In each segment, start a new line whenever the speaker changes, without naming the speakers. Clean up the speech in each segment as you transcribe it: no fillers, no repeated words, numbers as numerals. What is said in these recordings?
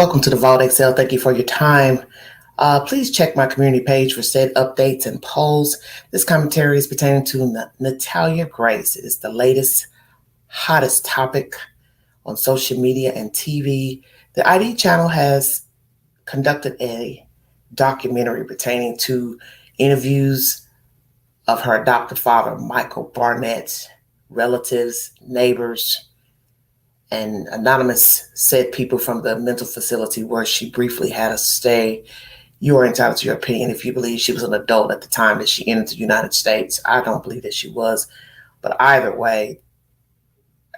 Welcome to the Vault Excel. Thank you for your time. Please check my community page for said updates and polls. This commentary is pertaining to Natalia Grace. It is the latest, hottest topic on social media and TV. The ID channel has conducted a documentary pertaining to interviews of her adoptive father, Michael Barnett, relatives, neighbors, and anonymous said people from the mental facility where she briefly had a stay. You are entitled to your opinion if you believe she was an adult at the time that she entered the United States. I don't believe that she was. But either way,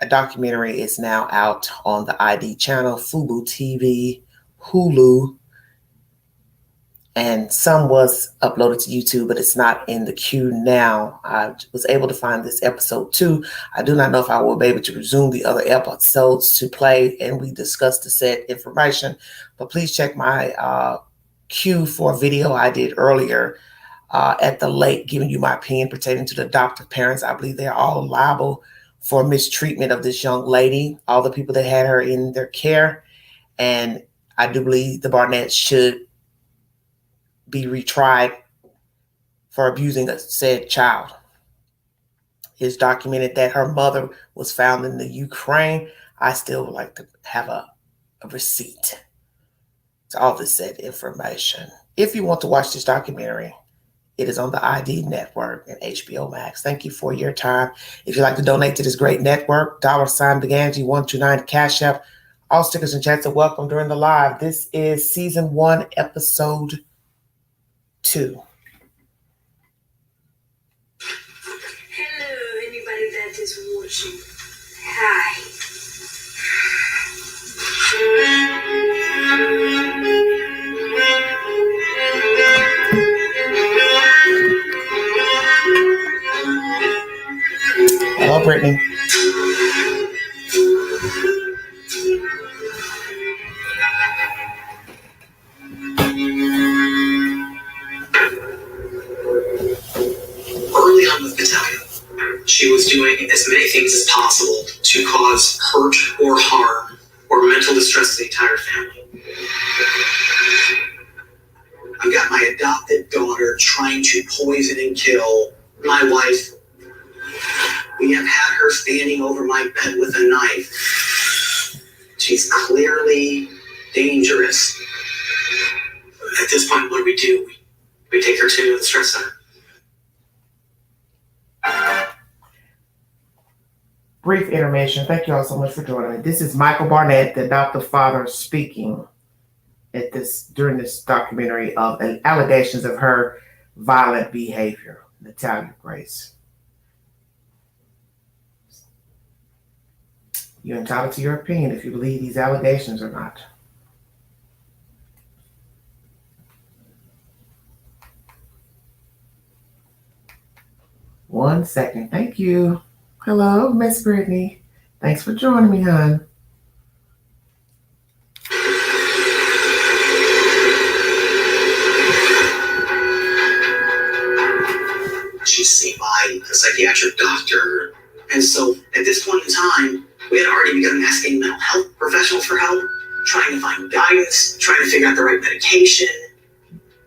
a documentary is now out on the ID channel, Fubo TV, Hulu, and some was uploaded to YouTube, but it's not in the queue now. I was able to find this episode 2. I do not know if I will be able to resume the other episodes to play and we discuss the said information, but please check my queue for a video I did earlier at the lake, giving you my opinion pertaining to the adoptive parents. I believe they're all liable for mistreatment of this young lady, all the people that had her in their care, and I do believe the Barnetts should be retried for abusing a said child. It's documented that her mother was found in the Ukraine. I still would like to have a receipt to all this said information. If you want to watch this documentary, it is on the ID network and HBO Max. Thank you for your time. If you'd like to donate to this great network, $Beganji129 Cash App. All stickers and chats are welcome during the live. This is season 1, episode 2.
Hello, anybody that is watching. Hi.
Hello, Brittany.
Early on with Natalia, she was doing as many things as possible to cause hurt or harm or mental distress to the entire family. I've got my adopted daughter trying to poison and kill my wife. We have had her standing over my bed with a knife. She's clearly dangerous. At this point, what do? We take her to the stress center.
Brief intermission. Thank you all so much for joining me. This is Michael Barnett, the adoptive father, speaking during this documentary of allegations of her violent behavior, Natalia Grace. You're entitled to your opinion if you believe these allegations or not. One second. Thank you. Hello, Miss Brittany. Thanks for joining me, hon.
She's seen by a psychiatric doctor. And so at this point in time, we had already begun asking mental health professionals for help, trying to find guidance, trying to figure out the right medication.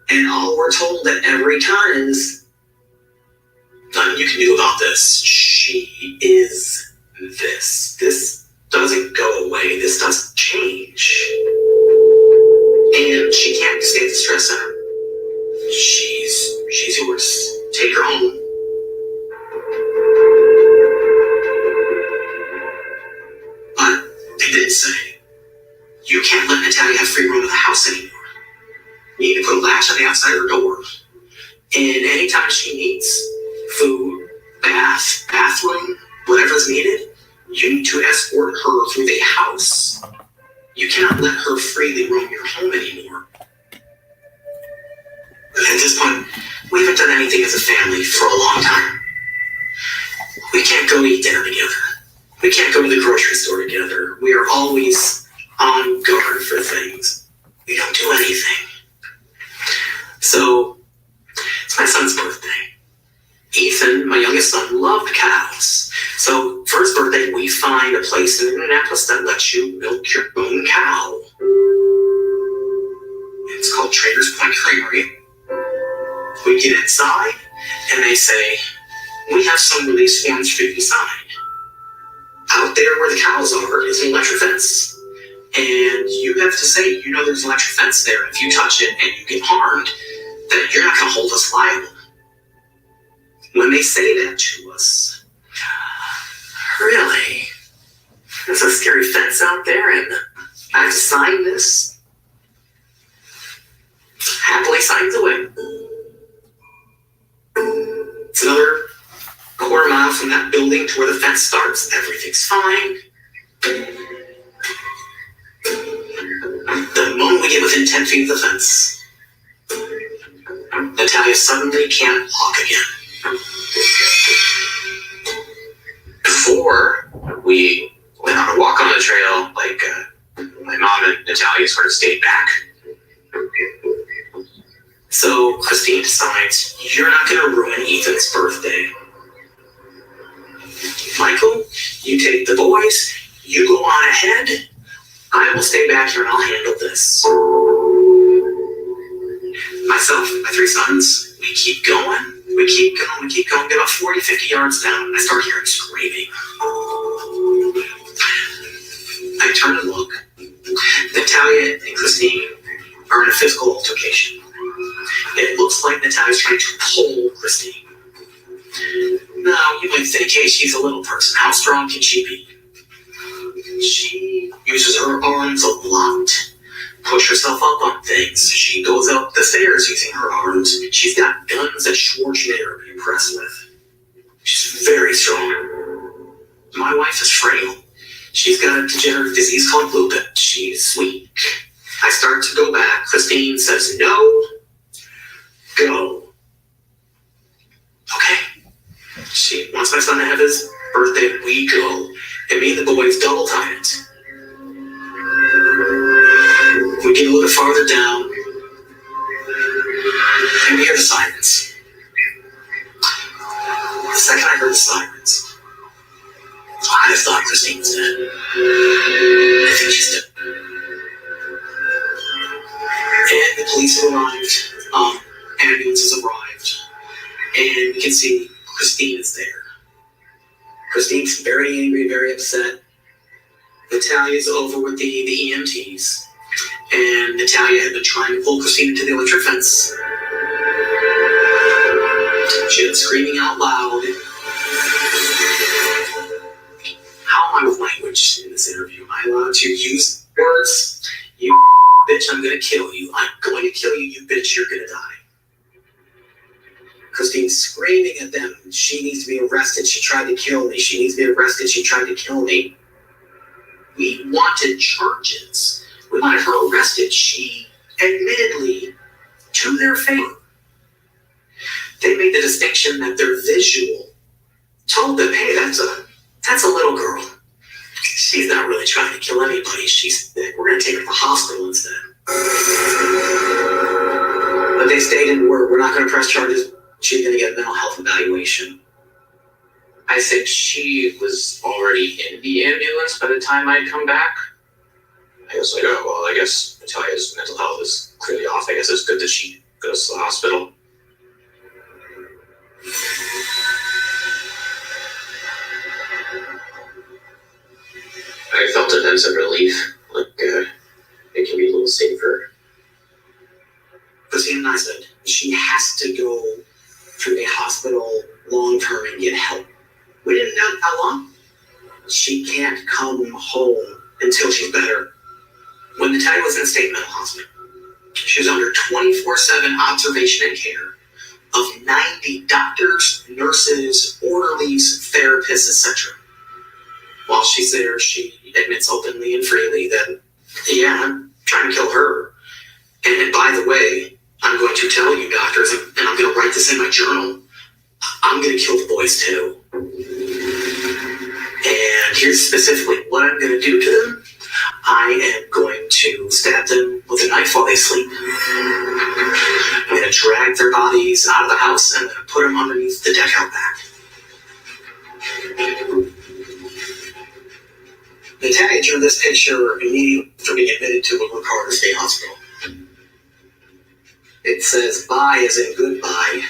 And all we're told at every turn is, nothing you can do about this. She is this. This doesn't go away. This doesn't change. And she can't stay at the stress center. She's yours. Take her home. But they did say, you can't let Natalia have free roam of the house anymore. You need to put a latch on the outside of her door. And anytime she needs food, bathroom, whatever's needed, you need to escort her through the house. You cannot let her freely roam your home anymore. At this point, we haven't done anything as a family for a long time. We can't go eat dinner together. We can't go to the grocery store together. We are always on guard for things. We don't do anything. So, it's my son's birthday. Ethan, my youngest son, loved cows. So for his birthday, birthday, we find a place in Indianapolis that lets you milk your own cow. It's called Traders Point Creamery. We get inside, and they say, we have some release forms for you to sign. Out there where the cows are is an electric fence. And you have to say, you know there's an electric fence there. If you touch it and you get harmed, that you're not going to hold us liable. When they say that to us, really? There's a scary fence out there and I have to sign this? Happily signs away. It's another quarter mile from that building to where the fence starts. Everything's fine. The moment we get within 10 feet of the fence, Natalia suddenly can't walk again. Before we went on a walk on the trail, my mom and Natalia sort of stayed back. So Christine decides, you're not going to ruin Ethan's birthday. Michael, you take the boys, you go on ahead. I will stay back here and I'll handle this. Myself and my 3 sons, we keep going. We keep going, get about 40, 50 yards down, and I start hearing screaming. I turn and look. Natalia and Christine are in a physical altercation. It looks like Natalia's trying to pull Christine. Now, you might think, hey, she's a little person. How strong can she be? She uses her arms a lot. Push herself up on things. She goes up the stairs using her arms. She's got guns that Schwarzenegger would be impressed with. She's very strong. My wife is frail. She's got a degenerative disease called lupus. She's weak. I start to go back. Christine says, no, go. Okay. She wants my son to have his birthday. We go. And me and the boys double time it. We get a little bit farther down, and we hear the sirens. The second I heard the sirens, I thought Christine was dead. I think she's dead. And the police have arrived, ambulances arrived, and we can see Christine is there. Christine's very angry, very upset. Natalia's over with the EMTs. And Natalia had been trying to pull Christine into the electric fence. She had been screaming out loud. How am I with language in this interview? Am I allowed to use words? You bitch, I'm going to kill you. I'm going to kill you, you bitch, you're going to die. Christine's screaming at them. She needs to be arrested. She tried to kill me. She needs to be arrested. She tried to kill me. We wanted charges. We wanted her arrested. She, admittedly, to their favor, they made the distinction that their visual told them, hey, that's a little girl. She's not really trying to kill anybody. We're going to take her to the hospital instead. But they stayed in word. We're not going to press charges. She's going to get a mental health evaluation. I said she was already in the ambulance by the time I'd come back. I was like, oh, well, I guess Natalia's mental health is clearly off. I guess it's good that she goes to the hospital. I felt a sense of relief, it can be a little safer. Christine and I said, she has to go to a hospital long-term and get help. We didn't know how long. She can't come home until she's better. When Natalia was in a state mental hospital, she was under 24/7 observation and care of 90 doctors, nurses, orderlies, therapists, etc. While she's there, she admits openly and freely that, yeah, I'm trying to kill her. And by the way, I'm going to tell you, doctors, and I'm going to write this in my journal, I'm going to kill the boys too. And here's specifically what I'm going to do to them. I am going to stab them with a knife while they sleep. I'm going to drag their bodies out of the house and I'm going to put them underneath the deck out back. Natalia drew this picture immediately after being admitted to Woodward Carter State Hospital. It says bye as in goodbye.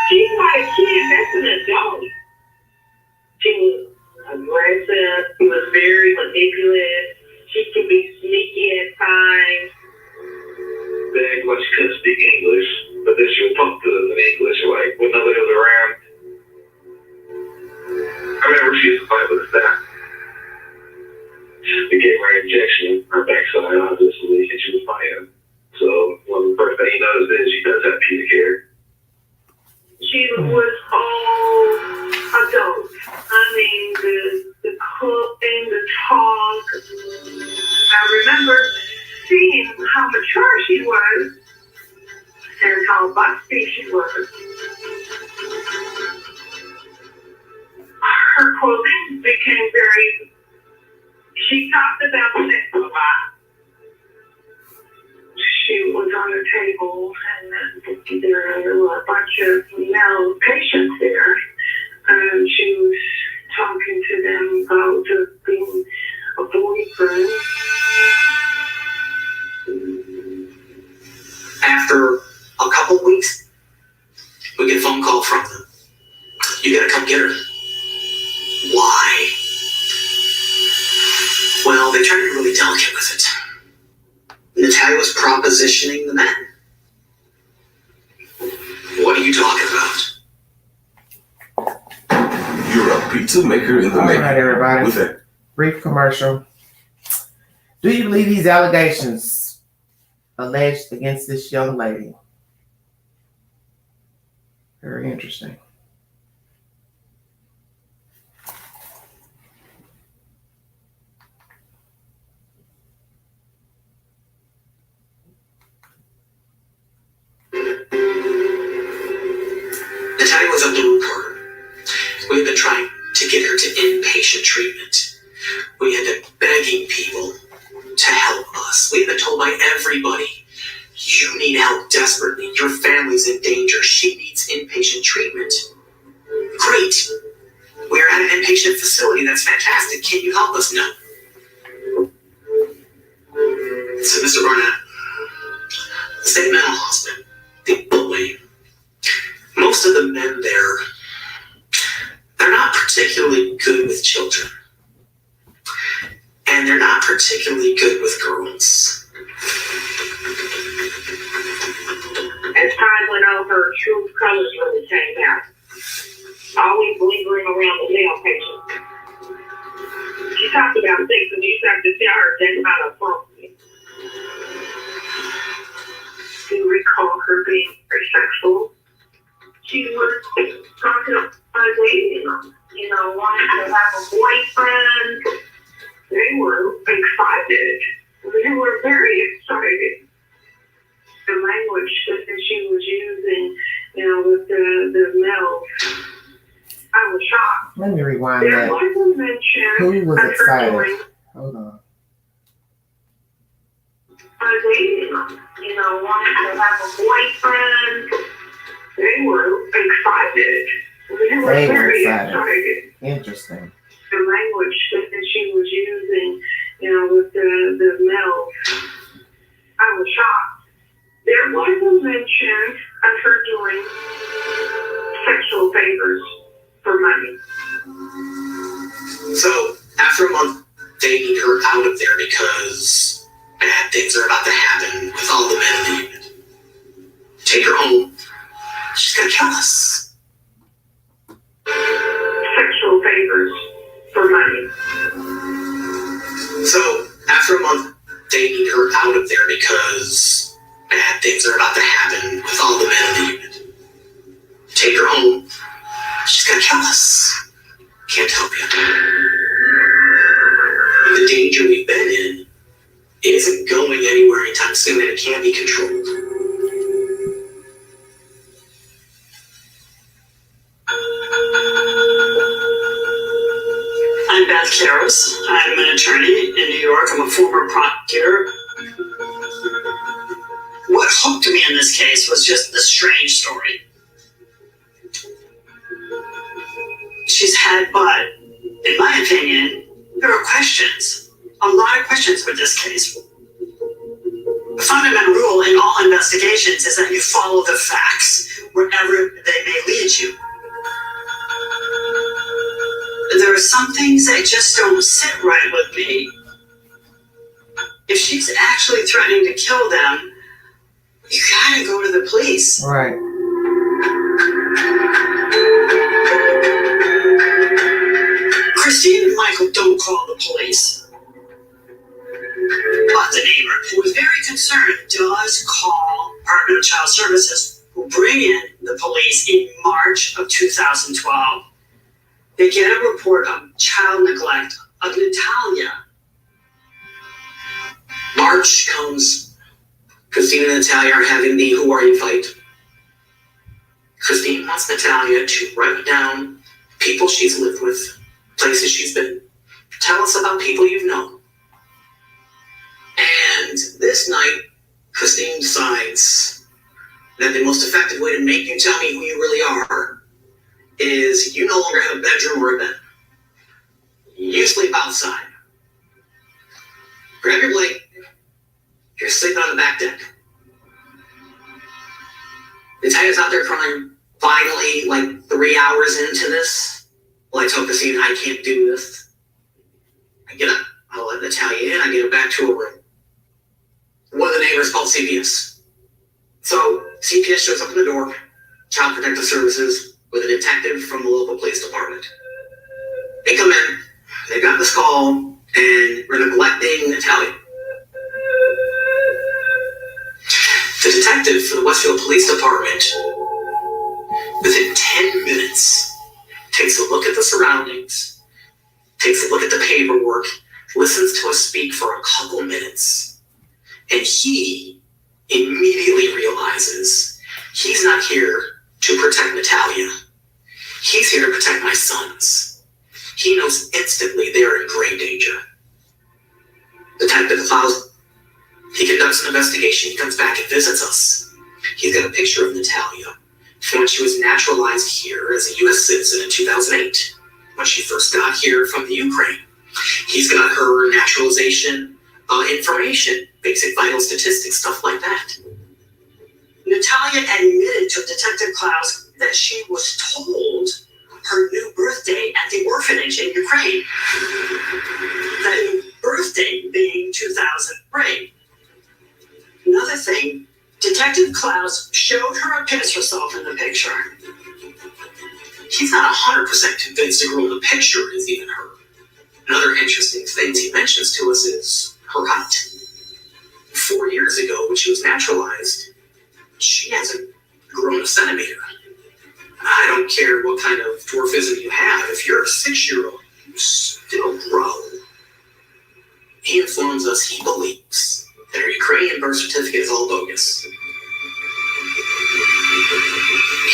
She's not a kid, that's an adult. She was aggressive, she was very manipulative, she could be sneaky at times.
Big, but she couldn't speak English, but then she would talk to them in English, like when nobody was around. I remember she used to fight with the staff. They gave her an injection in her backside, obviously, and she was fighting. So, one of the first thing you notice is she does have pubic hair.
She was all adult. I mean, the cooking, the talk. I remember seeing how mature she was and how busty she was. Her clothing became very. She talked about sex a lot. She was on the table, and there were a bunch of male patients there, and she was talking to them about being a boyfriend.
After a couple weeks, we get a phone call from them. You gotta come get her. Why? Well, they tried to be really delicate with it. Natalia was propositioning the men. What are you talking about?
You're a pizza maker in the
All
making.
right, everybody.
With it.
Brief commercial. Do you believe these allegations alleged against this young lady? Very interesting.
Natalia was a little reporter. We had been trying to get her to inpatient treatment. We had been begging people to help us. We had been told by everybody, you need help desperately. Your family's in danger. She needs inpatient treatment. Great. We're at an inpatient facility. That's fantastic. Can you help us? No. So, Mr. Barnett, the state mental hospital, the bully. Most of the men there, they're not particularly good with children. And they're not particularly good with girls.
As time went on, her true colors really came out. Always lingering around the male patient. She talked about sex, and you have to tell her that's not appropriate. Do you recall her being very sexual? She was talking about dating them, wanting to have a boyfriend. They were excited. They were very excited. The language that she was using, with the males, I was shocked.
Let me rewind
There
that.
was a mention
Who was
of her
excited?
doing
Hold on.
dating them, wanting to have a boyfriend. They were excited. They were
They were
very
excited.
excited.
Interesting.
The language that she was using, with the males, I was shocked. There was a mention of her doing sexual favors for money.
So, after a month, they need her out of there because bad things are about to happen with all the men in the unit. Take her home. She's gonna kill us.
Sexual favors for money.
So, after a month, they need her out of there because bad things are about to happen with all the men in the unit. Take her home. She's gonna kill us. Can't help you. The danger we've been in isn't going anywhere anytime soon, and it can't be controlled. I'm Beth Karras. I'm an attorney in New York. I'm a former prosecutor. What hooked me in this case was just the strange story. She's had, but in my opinion, there are questions. A lot of questions with this case. The fundamental rule in all investigations is that you follow the facts wherever they may lead you. There are some things that just don't sit right with me. If she's actually threatening to kill them, you gotta go to the police.
Right.
Christine and Michael don't call the police. But the neighbor, who is very concerned, does call Department of Child Services, who bring in the police in March of 2012. They get a report of child neglect of Natalia. March comes. Christine and Natalia are having the who are you fight. Christine wants Natalia to write down people she's lived with, places she's been. Tell us about people you've known. And this night, Christine decides that the most effective way to make you tell me who you really are is you no longer have a bedroom or a bed. You sleep outside. Grab your blanket. You're sleeping on the back deck. Natalia's out there crying. Finally, like 3 hours into this, well, I told Christine, I can't do this. I get up. I'll let Natalia in. I get her back to her room. One of the neighbors called CPS. So CPS shows up in the door, Child Protective Services, with a detective from the local police department. They come in, they got this call, and we're neglecting Natalia. The detective for the Westfield Police Department, within 10 minutes, takes a look at the surroundings, takes a look at the paperwork, listens to us speak for a couple minutes, and he immediately realizes he's not here to protect Natalia. He's here to protect my sons. He knows instantly they're in grave danger. Detective Klaus, he conducts an investigation. He comes back and visits us. He's got a picture of Natalia from when she was naturalized here as a U.S. citizen in 2008, when she first got here from the Ukraine. He's got her naturalization information, basic vital statistics, stuff like that. Natalia admitted to Detective Klaus that she was told her new birthday at the orphanage in Ukraine. That new birthday being 2003. Another thing, Detective Klaus showed her a picture herself in the picture. He's not 100% convinced the girl in the picture is even her. Another interesting thing he mentions to us is her height. 4 years ago, when she was naturalized, she hasn't grown a centimeter. I don't care what kind of dwarfism you have. If you're a 6-year-old, you still grow. He informs us he believes that her Ukrainian birth certificate is all bogus.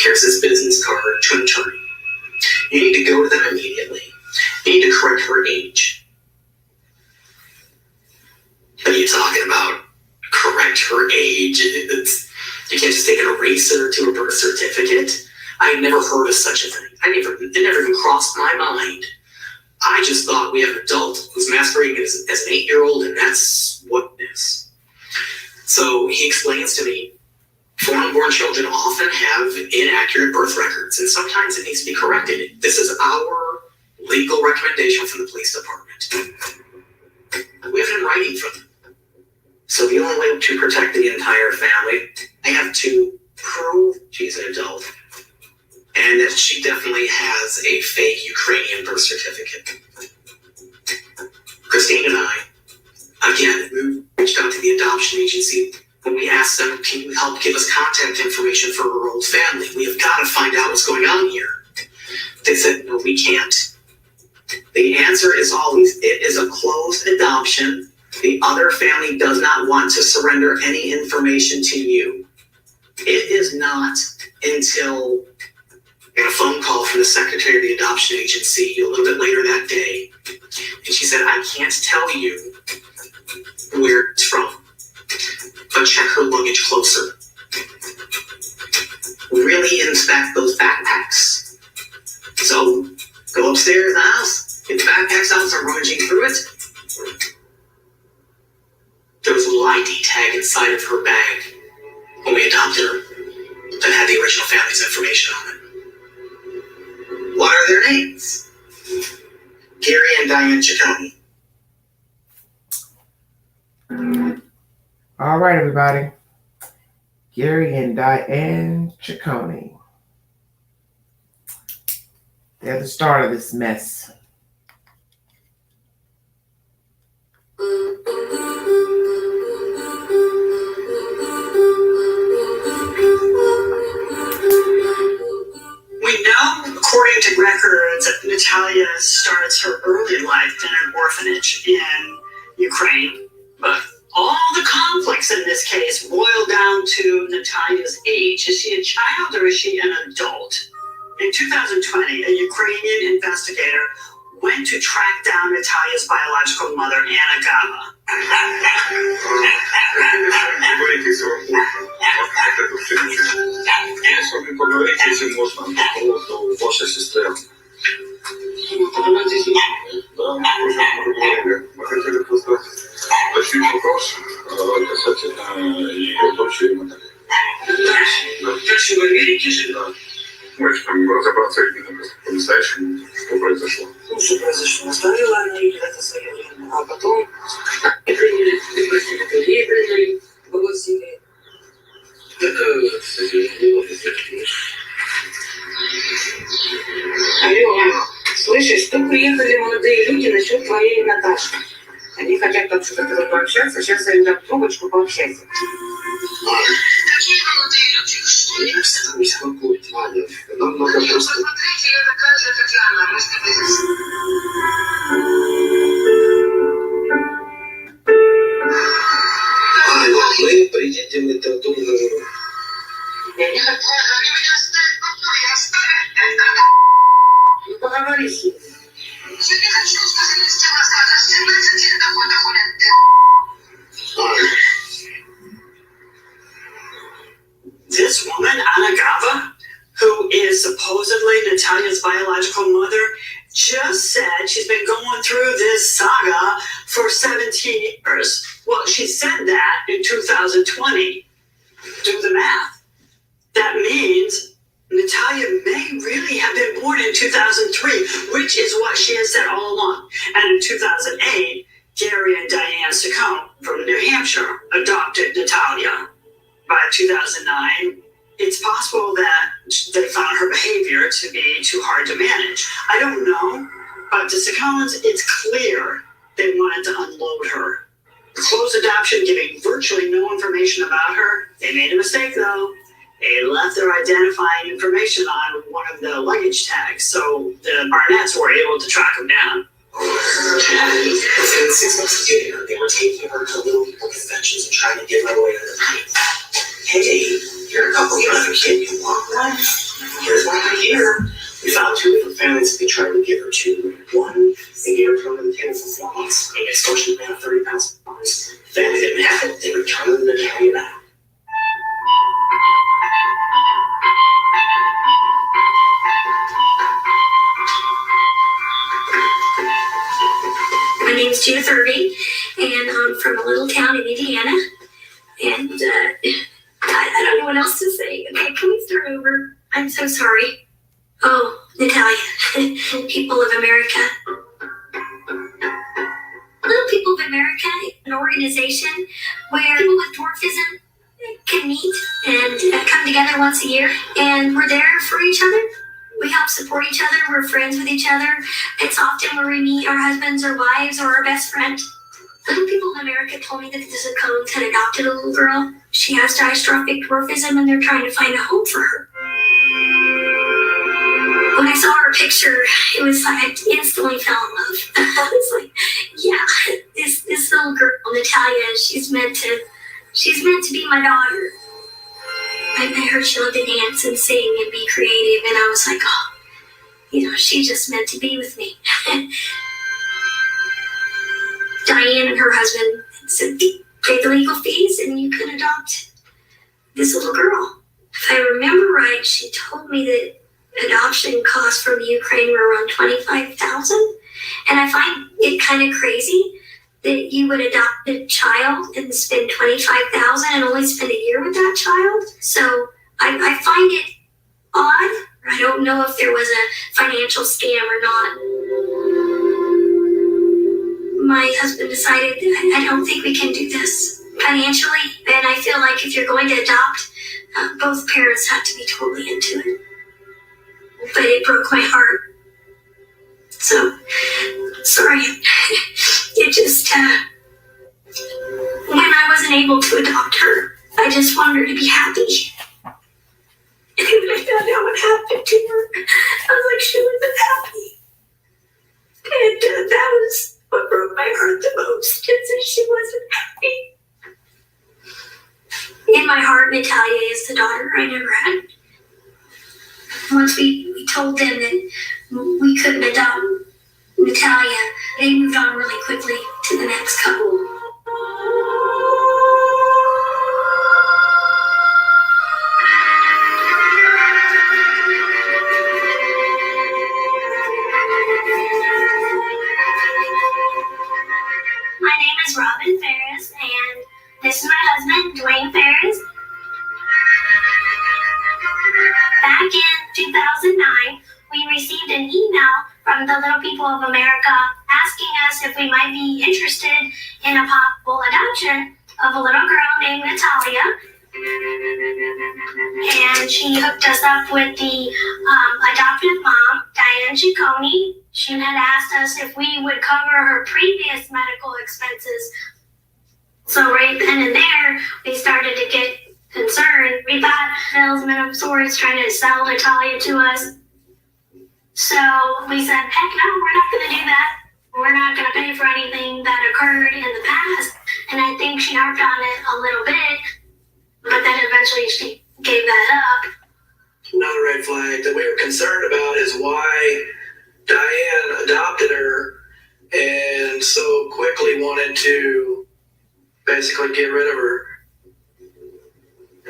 Here's his business card to an attorney. You need to go to them immediately. You need to correct her age. What are you talking about? Correct her age? You can't just take an eraser to a birth certificate. I had never heard of such a thing. It never even crossed my mind. I just thought we have an adult who's masquerading as an 8-year-old, and that's what it is. So he explains to me, foreign-born children often have inaccurate birth records, and sometimes it needs to be corrected. This is our legal recommendation from the police department. We have it in writing from them. So the only way to protect the entire family, I have to prove she's an adult and that she definitely has a fake Ukrainian birth certificate. Christine and I, again, we reached out to the adoption agency when we asked them, can you help give us contact information for her old family? We have got to find out what's going on here. They said, no, we can't. The answer is always, it is a closed adoption. The other family does not want to surrender any information to you. It is not until I got a phone call from the secretary of the adoption agency a little bit later that day. And she said, I can't tell you where it's from. but check her luggage closer. Really inspect those backpacks. So, go upstairs in the house, get the backpacks out, start rummaging through it. There was a little ID tag inside of her bag when we adopted her that had the original family's information on it. What are their names? Gary and Diane Ciccone.
All right, everybody. Gary and Diane Ciccone. They're the start of this mess.
We know, according to records, that Natalia starts her early life in an orphanage in Ukraine, but all the conflicts in this case boil down to Natalia's age. Is she a child or is she an adult? In 2020, a Ukrainian investigator went to track down Natalia's biological mother, Anna Gava.
Разобраться по-настоящему, что произошло.
Что произошло? Оставила она ей это заявление, а потом приняли пригласили. Это, кстати, Алло, слышишь, тут приехали молодые люди насчет твоей Наташи. Они хотят там что-то пообщаться, сейчас я им дам трубочку, пообщайся.
Какие молодые люди? Что
Они просто не смогут, Ваня. Нам надо просто...
Посмотрите, я такая же Татьяна, мы с тобой.
Мы приедем и дадим говорю.
Они меня оставят, я оставят.
Ну, поговори с ним.
Я не хочу, что завести назад, а 17 лет какой-то гулять.
This woman, Anna Gava, who is supposedly Natalia's biological mother, just said she's been going through this saga for 17 years. Well, she said that in 2020. Do the math. That means Natalia may really have been born in 2003, which is what she has said all along. And in 2008, Gary and Diane Ciccone from New Hampshire adopted Natalia. By 2009, it's possible that they found her behavior to be too hard to manage. I don't know, but to Ciccones, it's clear they wanted to unload her. Closed adoption, giving virtually no information about her. They made a mistake, though. They left their identifying information on one of the luggage tags, so the Barnetts were able to track them down. Within 6 months of getting her, they were taking her to little people conventions and trying to give her away to the night. Hey, you're a couple, you don't have a kid, you want one? Here's one right here. We found 2 different families that they tried to give her to. One, they gave her to under the table for 4 months and extortion payment of $30,000. The family didn't have it, they returned them to Natalia back.
My name's Judith Irving, and I'm from a little town in Indiana. And I don't know what else to say. Okay, can we start over? I'm so sorry. Oh, Natalia, People of America. Little People of America, an organization where people with dwarfism can meet and come together once a year, and we're there for each other. We help support each other. We're friends with each other. It's often where we meet our husbands or wives or our best friend. Little People of America told me that the Ciccones had adopted a little girl. She has dystrophic dwarfism, and they're trying to find a home for her. When I saw her picture, it was like I instantly fell in love. I was like, yeah, this little girl, Natalia, she's meant to be my daughter. I heard she loved to dance and sing and be creative, and I was like, oh, she's just meant to be with me. Diane and her husband said, pay the legal fees and you can adopt this little girl. If I remember right, she told me that adoption costs from Ukraine were around $25,000. And I find it kind of crazy that you would adopt a child and spend $25,000 and only spend a year with that child. So I find it odd. I don't know if there was a financial scam or not. My husband decided I don't think we can do this financially, and I feel like if you're going to adopt, both parents have to be totally into it. But it broke my heart. So, sorry. It just, when I wasn't able to adopt her, I just wanted her to be happy. And when I found out what happened to her, I was like, she wasn't happy. And that was what broke my heart the most, is that she wasn't happy. In my heart, Natalia is the daughter I never had. Once we told them that we couldn't adopt Natalia, they moved on really quickly to the next couple. My name is Robin Ferris, and this is my husband, Dwayne Ferris. Back in 2009, we received an email from the Little People of America asking us if we might be interested in a possible adoption of a little girl named Natalia. And she hooked us up with the adoptive mom, Diane Ciccone. She had asked us if we would cover her previous medical expenses. So right then and there, we started to get concerned. We thought salesman of sorts trying to sell Natalia to us. So we said, heck no, we're not going to do that. We're not going to pay for anything that occurred in the past. And I think she harped on it a little bit, but then eventually she gave that up.
Another red flag that we were concerned about is why Diane adopted her and so quickly wanted to basically get rid of her.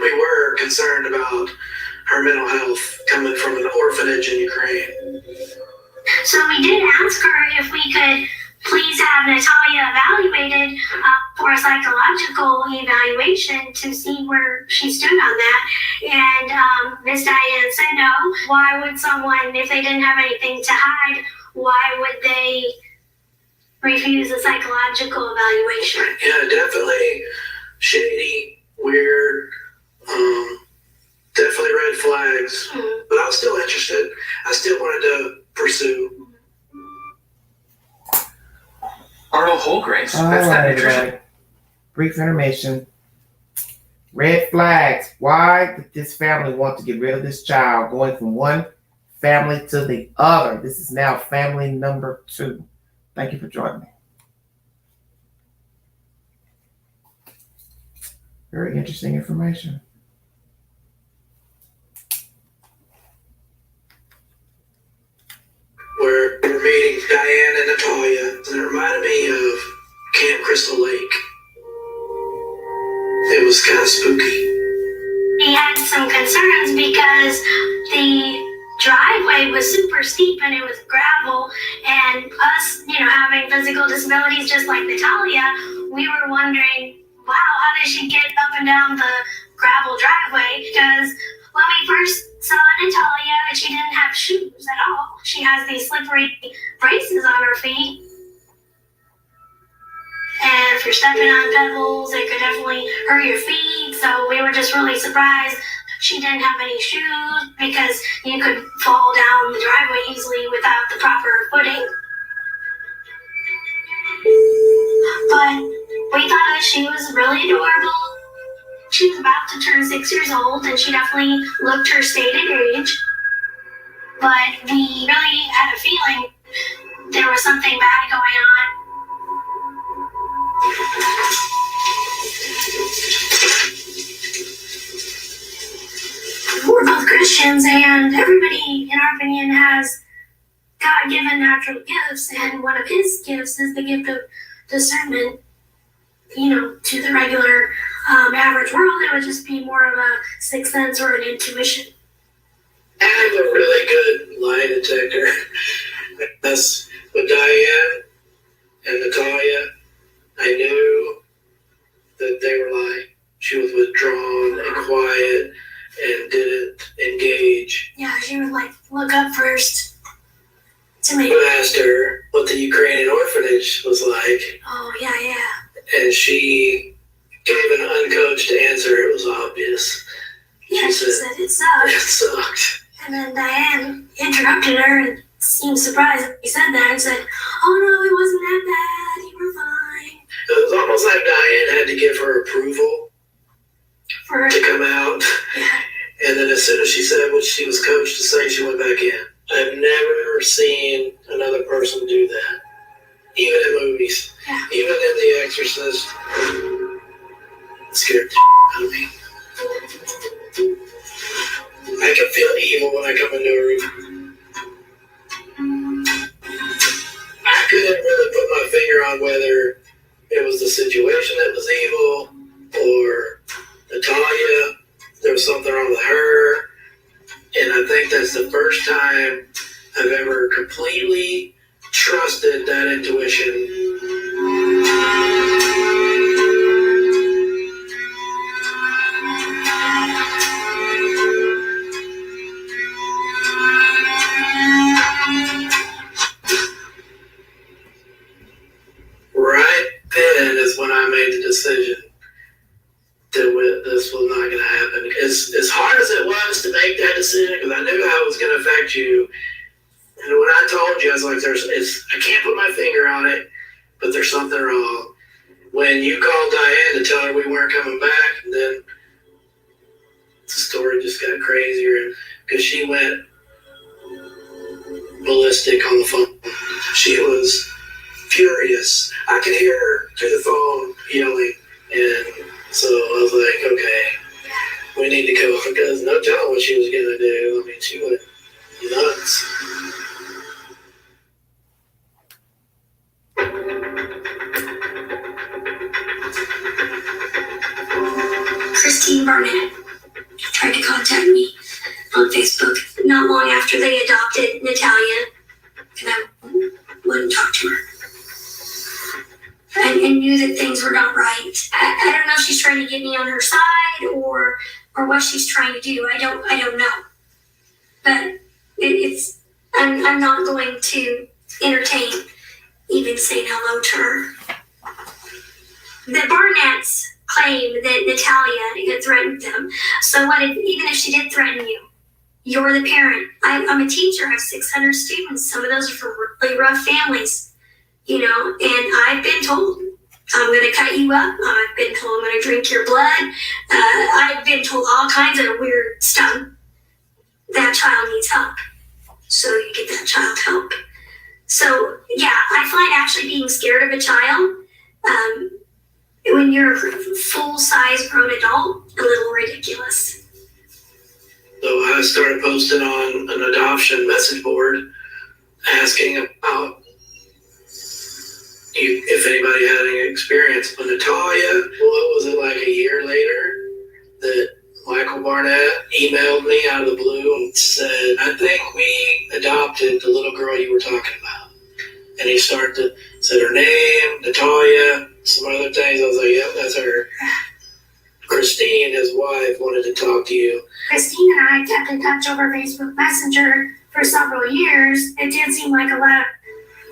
We were concerned about her mental health coming from an orphanage in Ukraine.
So we did ask her if we could please have Natalia evaluated for a psychological evaluation to see where she stood on that. And Miss Diane said no. Why would someone, if they didn't have anything to hide, why would they refuse a psychological evaluation?
Yeah, definitely shady, weird, definitely red flags.
Mm-hmm.
But I was still interested. I still wanted to pursue.
Arnold Holgrace.
All
That's that
right,
nutrition.
brief intermission. Red flags. Why did this family want to get rid of this child, going from one family to the other? This is now family number 2. Thank you for joining me. Very interesting information.
Where we were meeting Diane and Natalia, and it reminded me of Camp Crystal Lake. It was kind of spooky.
We had some concerns because the driveway was super steep and it was gravel, and us, having physical disabilities just like Natalia, we were wondering, wow, how did she get up and down the gravel driveway? Because when we first saw Natalia, she didn't have shoes at all. She has these slippery braces on her feet. And if you're stepping on pebbles, it could definitely hurt your feet. So we were just really surprised she didn't have any shoes, because you could fall down the driveway easily without the proper footing. But we thought that she was really adorable. She was about to turn 6 years old, and she definitely looked her stated age. But we really had a feeling there was something bad going on. We're both Christians, and everybody, in our opinion, has God-given natural gifts, and one of his gifts is the gift of discernment. to the regular average world. It would just be more of a sixth sense or an intuition.
I have a really good lie detector. That's with Diane and Natalia. I knew that they were lying. She was withdrawn and quiet and didn't engage.
Yeah, she would look up first to make.
I asked her what the Ukrainian orphanage was like.
Oh, yeah.
And she gave an uncoached answer. It was obvious.
Yeah, she said it sucked.
It sucked.
And then Diane interrupted her and seemed surprised that he said that and said, "Oh no, it wasn't that bad. You were fine."
It was almost like Diane had to give her approval
For her
to come out.
Yeah.
And then as soon as she said what she was coached to say, she went back in. I've never seen another person do that. Even in movies.
Yeah.
Even in The Exorcist. It scared the out of me. I can feel evil when I come into a room. I couldn't really put my finger on whether it was the situation that was evil or Natalia. There was something wrong with her. And I think that's the first time I've ever completely trusted that intuition. Right then is when I made the decision that this was not going to happen. As hard as it was to make that decision, because I knew how it was going to affect you. And when I told you, I was like, I can't put my finger on it, but there's something wrong. When you called Diane to tell her we weren't coming back, and then the story just got crazier because she went ballistic on the phone. She was furious. I could hear her through the phone yelling, and so I was like, okay, we need to go, because no telling what she was going to do. I mean, she went nuts.
Christine Barnett tried to contact me on Facebook not long after they adopted Natalia, and I wouldn't talk to her. I knew that things were not right. I don't know if she's trying to get me on her side or what she's trying to do. I don't know. But I'm not going to entertain even saying hello to her. The Barnetts claim that Natalia had threatened them. So what even if she did threaten you? You're the parent. I'm a teacher. I have 600 students. Some of those are from really rough families. And I've been told I'm going to cut you up. I've been told I'm going to drink your blood. I've been told all kinds of weird stuff. That child needs help. So you get that child help. So, yeah, I find actually being scared of a child, when you're a full-size grown adult, a little ridiculous.
So I started posting on an adoption message board asking about if anybody had any experience. But Natalia, what was it, like a year later, that Michael Barnett emailed me out of the blue and said, I think we adopted the little girl you were talking about. And he said her name, Natalia, some other things. I was like, yep, that's her. Christine, his wife, wanted to talk to you.
Christine and I kept in touch over Facebook Messenger for several years. It did seem like a lot of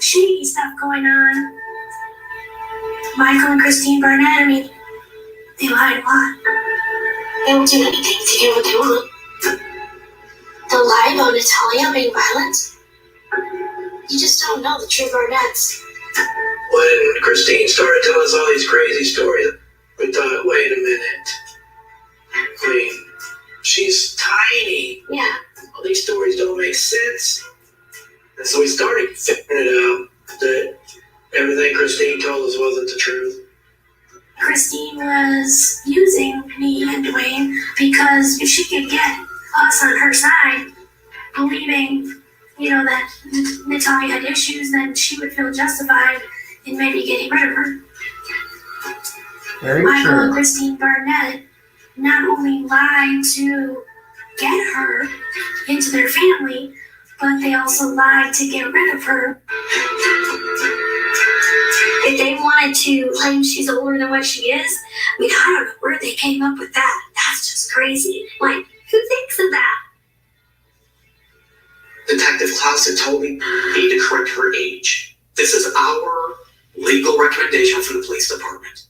shady stuff going on. Michael and Christine Barnett, they lied a lot.
They will do anything to get what they want. They'll lie about Natalia being violent. You just don't know the true Barnetts.
When Christine started telling us all these crazy stories, we thought, wait a minute. I mean, she's tiny.
Yeah.
All these stories don't make sense. And so we started figuring it out that everything Christine told us wasn't the truth.
Christine was using me and Dwayne because if she could get us on her side, believing, that Natalia had issues, then she would feel justified in maybe getting rid of her.
Very
Michael
true.
and Christine Barnett not only lied to get her into their family, but they also lied to get rid of her. If they wanted to claim she's older than what she is, I mean, I don't know where they came up with that. That's just crazy. Like, who thinks of that?
Detective Klaus had told me I need to correct her age. This is our legal recommendation from the police department.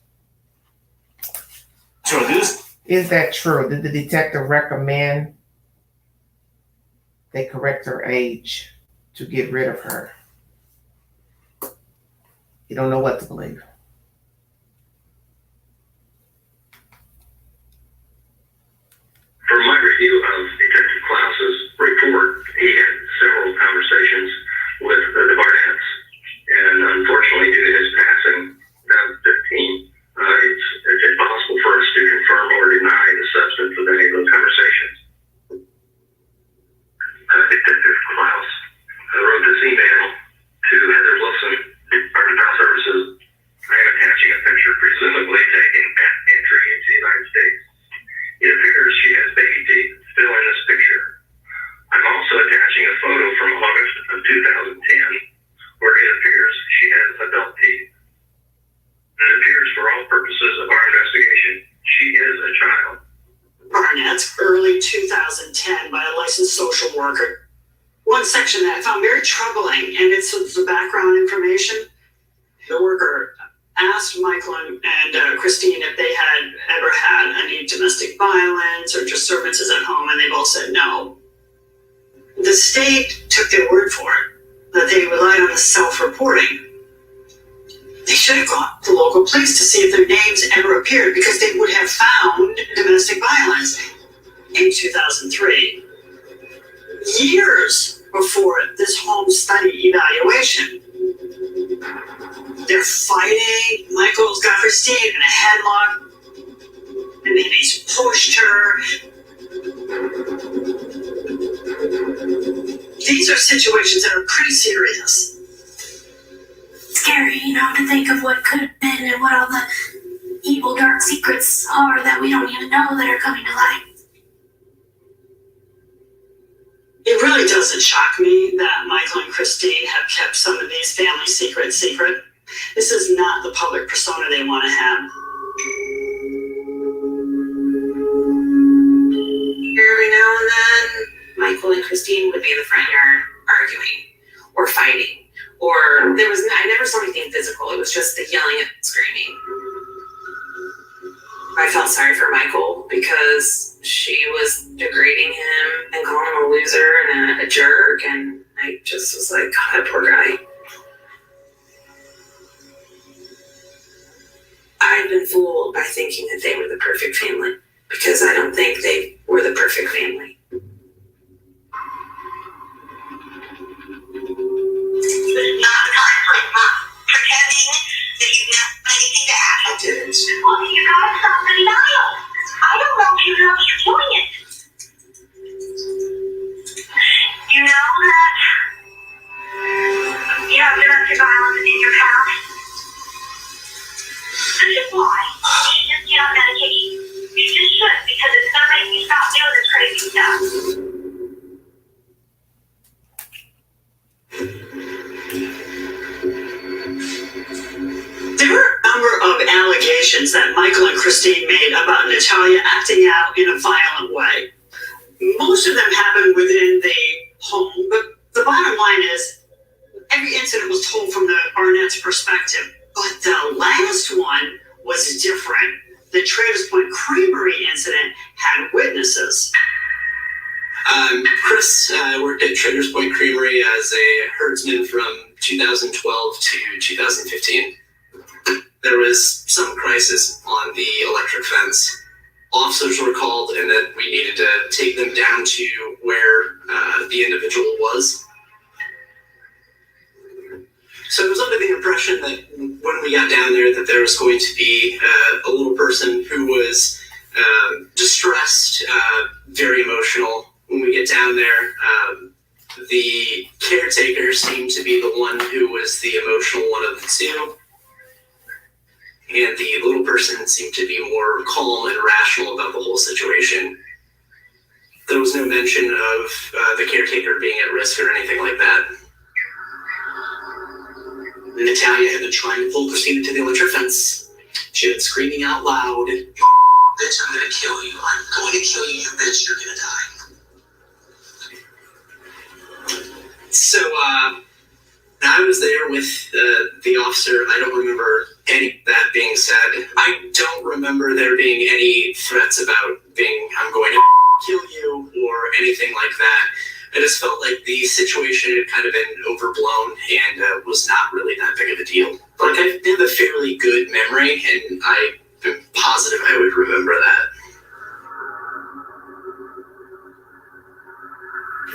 So this,
Is that true? Did the detective recommend they correct her age to get rid of her? You don't know what to believe.
From my review of Detective Klaus's report, he had several conversations with the Barnetts, and unfortunately, due to his passing in 2015, it's impossible for us to confirm or deny the substance of any of those conversations. Detective Klaus wrote this email to Heather Wilson, Department of Health Services. I am attaching a picture presumably taken at entry into the United States. It appears she has baby teeth still in this picture. I'm also attaching a photo from August of 2010 where it appears she has adult teeth. It appears for all purposes of our investigation, she is a child.
Barnett's early 2010 by a licensed social worker. One section that I found very troubling, and it's the background information. The worker asked Michael and Christine if they had ever had any domestic violence or disturbances at home, and they both said no. The state took their word for it, that they relied on the self-reporting. They should have gone to local police to see if their names ever appeared, because they would have found domestic violence in 2003, years before this home study evaluation. They're fighting. Michael's got Christine in a headlock, and then he's pushed her. These are situations that are pretty serious.
Scary, to think of what could have been and what all the evil, dark secrets are that we don't even know that are coming to light.
It really doesn't shock me that Michael and Christine have kept some of these family secrets secret. This is not the public persona they want to have.
Every now and then, Michael and Christine would be in the front yard arguing or fighting. Or I never saw anything physical. It was just the yelling and screaming. I felt sorry for Michael because she was degrading him and calling him a loser and a jerk. And I just was like, God, that poor guy. I'd been fooled by thinking that they were the perfect family because I don't think they were the perfect family.
This is not the time for pretending that you didn't have anything to ask.
I didn't.
Well, you gotta stop the denial. I don't know if you know you're doing it. You know that you have domestic violence in your past. This is why you should just get on medication. You just should, because it's gonna make you stop doing this crazy stuff.
There were a number of allegations that Michael and Christine made about Natalia acting out in a violent way. Most of them happened within the home, but the bottom line is every incident was told from the Barnett's perspective. But the last one was different. The Traders Point Creamery incident had witnesses.
Chris worked at Traders Point Creamery as a herdsman from 2012 to 2015. There was some crisis on the electric fence. Officers were called and that we needed to take them down to where the individual was. So I was under the impression that when we got down there that there was going to be a little person who was distressed, very emotional. When we get down there, the caretaker seemed to be the one who was the emotional one of the two. and the little person seemed to be more calm and rational about the whole situation. There was no mention of the caretaker being at risk or anything like that. Natalia had been trying to pull Christina to the electric fence. She had been screaming out loud, "Bitch, I'm gonna kill you. I'm going to kill you, you bitch. You're gonna die." So, I was there with the officer. I don't remember any of that being said. I don't remember there being any threats about I'm going to kill you or anything like that. I just felt like the situation had kind of been overblown and was not really that big of a deal. Like, I have a fairly good memory, and I'm positive I would remember that.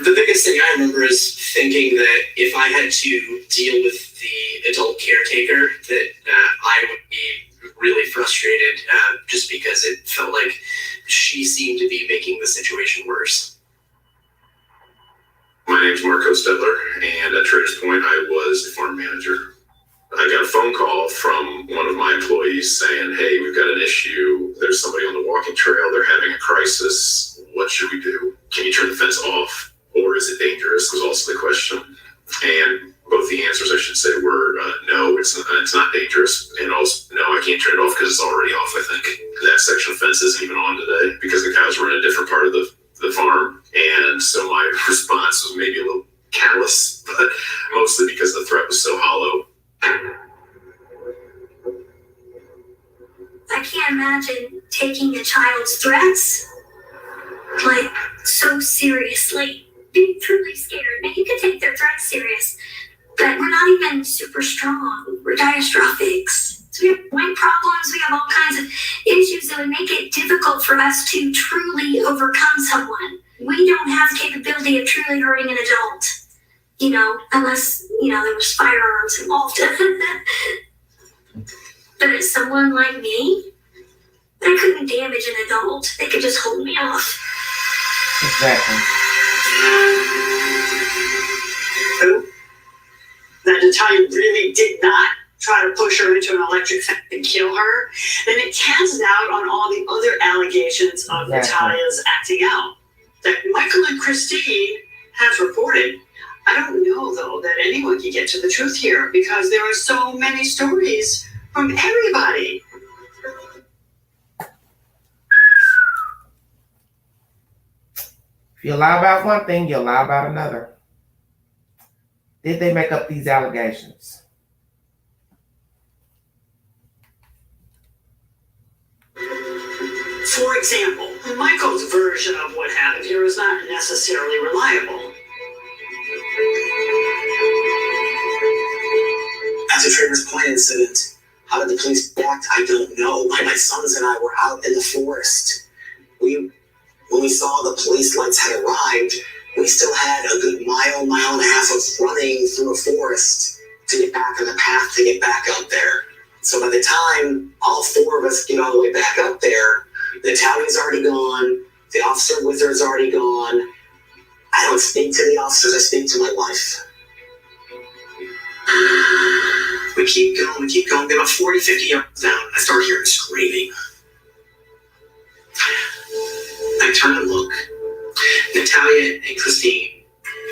The biggest thing I remember is thinking that if I had to deal with the adult caretaker, that I would be really frustrated just because it felt like she seemed to be making the situation worse.
My name's Marco Stedler, and at Traders Point, I was the farm manager. I got a phone call from one of my employees saying, "Hey, we've got an issue. There's somebody on the walking trail. They're having a crisis. What should we do? Can you turn the fence off? Or is it dangerous?" was also the question. And both the answers, I should say, were no, it's not dangerous. And also, no, I can't turn it off because it's already off, I think. That section of fence isn't even on today because the cows were in a different part of the farm. And so my response was maybe a little callous, but mostly because the threat was so hollow.
I can't imagine taking a child's threats like so seriously. Being truly scared. Now, you can take their threats serious, but we're not even super strong. We're dystrophics. So we have weight problems. We have all kinds of issues that would make it difficult for us to truly overcome someone. We don't have the capability of truly hurting an adult, unless, there was firearms involved. But as someone like me, I couldn't damage an adult. They could just hold me off.
Exactly.
That Natalia really did not try to push her into an electric fence and kill her, then it casts doubt on all the other allegations of Natalia's acting out that Michael and Christine have reported. I don't know, though, that anyone can get to the truth here because there are so many stories from everybody.
If you lie about one thing, you'll lie about another. Did they make up these allegations?
For example, Michael's version of what happened here is not necessarily reliable.
At the Traders Point incident, how did the police react? I don't know. My sons and I were out in the forest. When we saw the police lights had arrived, we still had a good mile and a half of running through a forest to get back on the path to get back up there. So by the time all four of us get all the way back up there, Natalia's already gone, the officer with her is already gone. I don't speak to the officers, I speak to my wife. We keep going, We're about 40, 50 yards down. I start hearing screaming. I turn and look. Natalia and Christine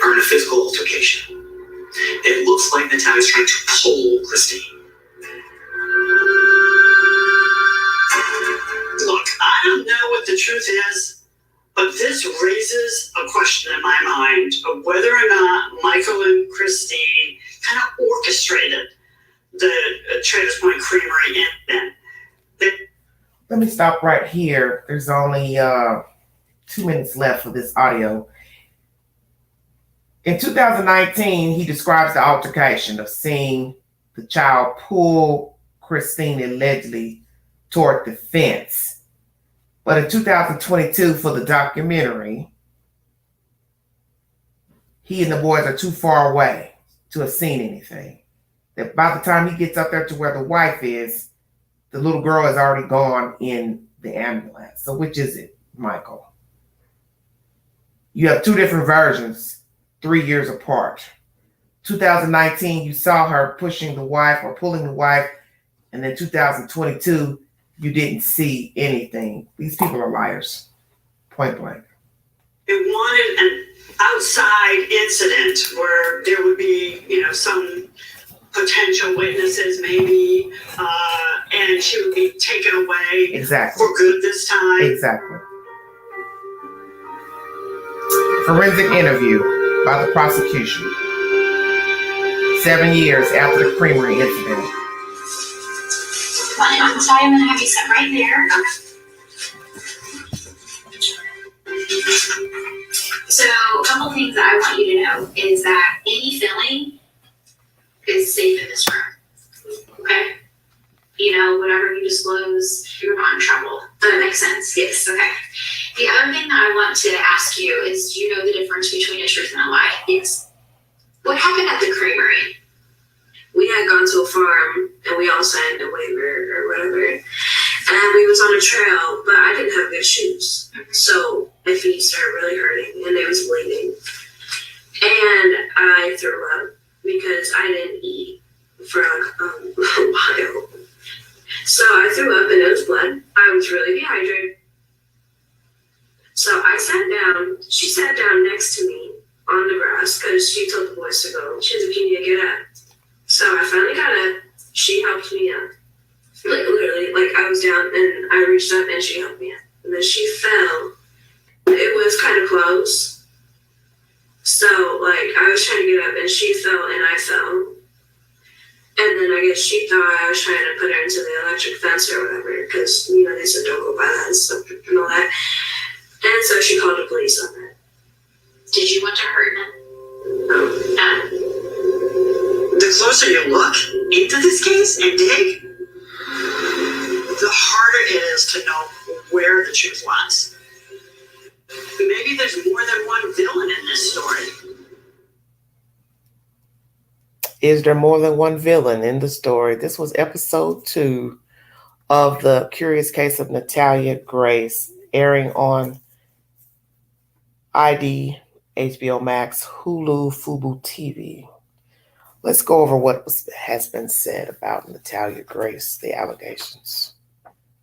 are in a physical altercation. It looks like Natalia's trying to pull Christine.
Look, I don't know what the truth is, but this raises a question in my mind of whether or not Michael and Christine kind of orchestrated the Traders Point Creamery incident.
Let me stop right here. There's only 2 minutes left for this audio. In 2019, he describes the altercation of seeing the child pull Christine allegedly toward the fence. But in 2022, for the documentary, he and the boys are too far away to have seen anything. That by the time he gets up there to where the wife is, the little girl is already gone in the ambulance. So which is it, Michael? You have two different versions, 3 years apart. 2019, you saw her pushing the wife or pulling the wife, And in 2022, you didn't see anything. These people are liars, point blank.
They wanted an outside incident where there would be, some potential witnesses maybe, and she would be taken away
Exactly.
for good this time.
Exactly. Forensic interview by the prosecution. 7 years after the Creamery incident.
Well, I'm sorry, I'm going to have you sit right there. So, a couple things that I want you to know is that any filling is safe in this room. Okay? Whatever you disclose, you're not in trouble. Does that make sense? Yes. Okay. The other thing that I want to ask you is, do you know the difference between a truth and a lie? Yes. What happened at the Creamery?
We had gone to a farm and we all signed a waiver or whatever. And we was on a trail, but I didn't have good shoes. So my feet started really hurting and it was bleeding. And I threw up because I didn't eat for a while. So I threw up and it was blood. I was really dehydrated. So I sat down. She sat down next to me on the grass because she told the boys to go. She was like, "You need to get up." So I finally got up. She helped me up. Like literally, I was down and I reached up and she helped me up. And then she fell. It was kind of close. So I was trying to get up and she fell and I fell. And then I guess she thought I was trying to put her into the electric fence or whatever because, they said don't go by that and stuff and all that. And so she called the police on that.
Did you want to hurt them?
No.
The closer you look into this case and dig, the harder it is to know where the truth lies. Maybe there's more than one villain in this story.
Is there more than one villain in the story? This was episode 2 of the Curious Case of Natalia Grace, airing on ID, HBO Max, Hulu, Fubo TV. Let's go over what has been said about Natalia Grace, the allegations.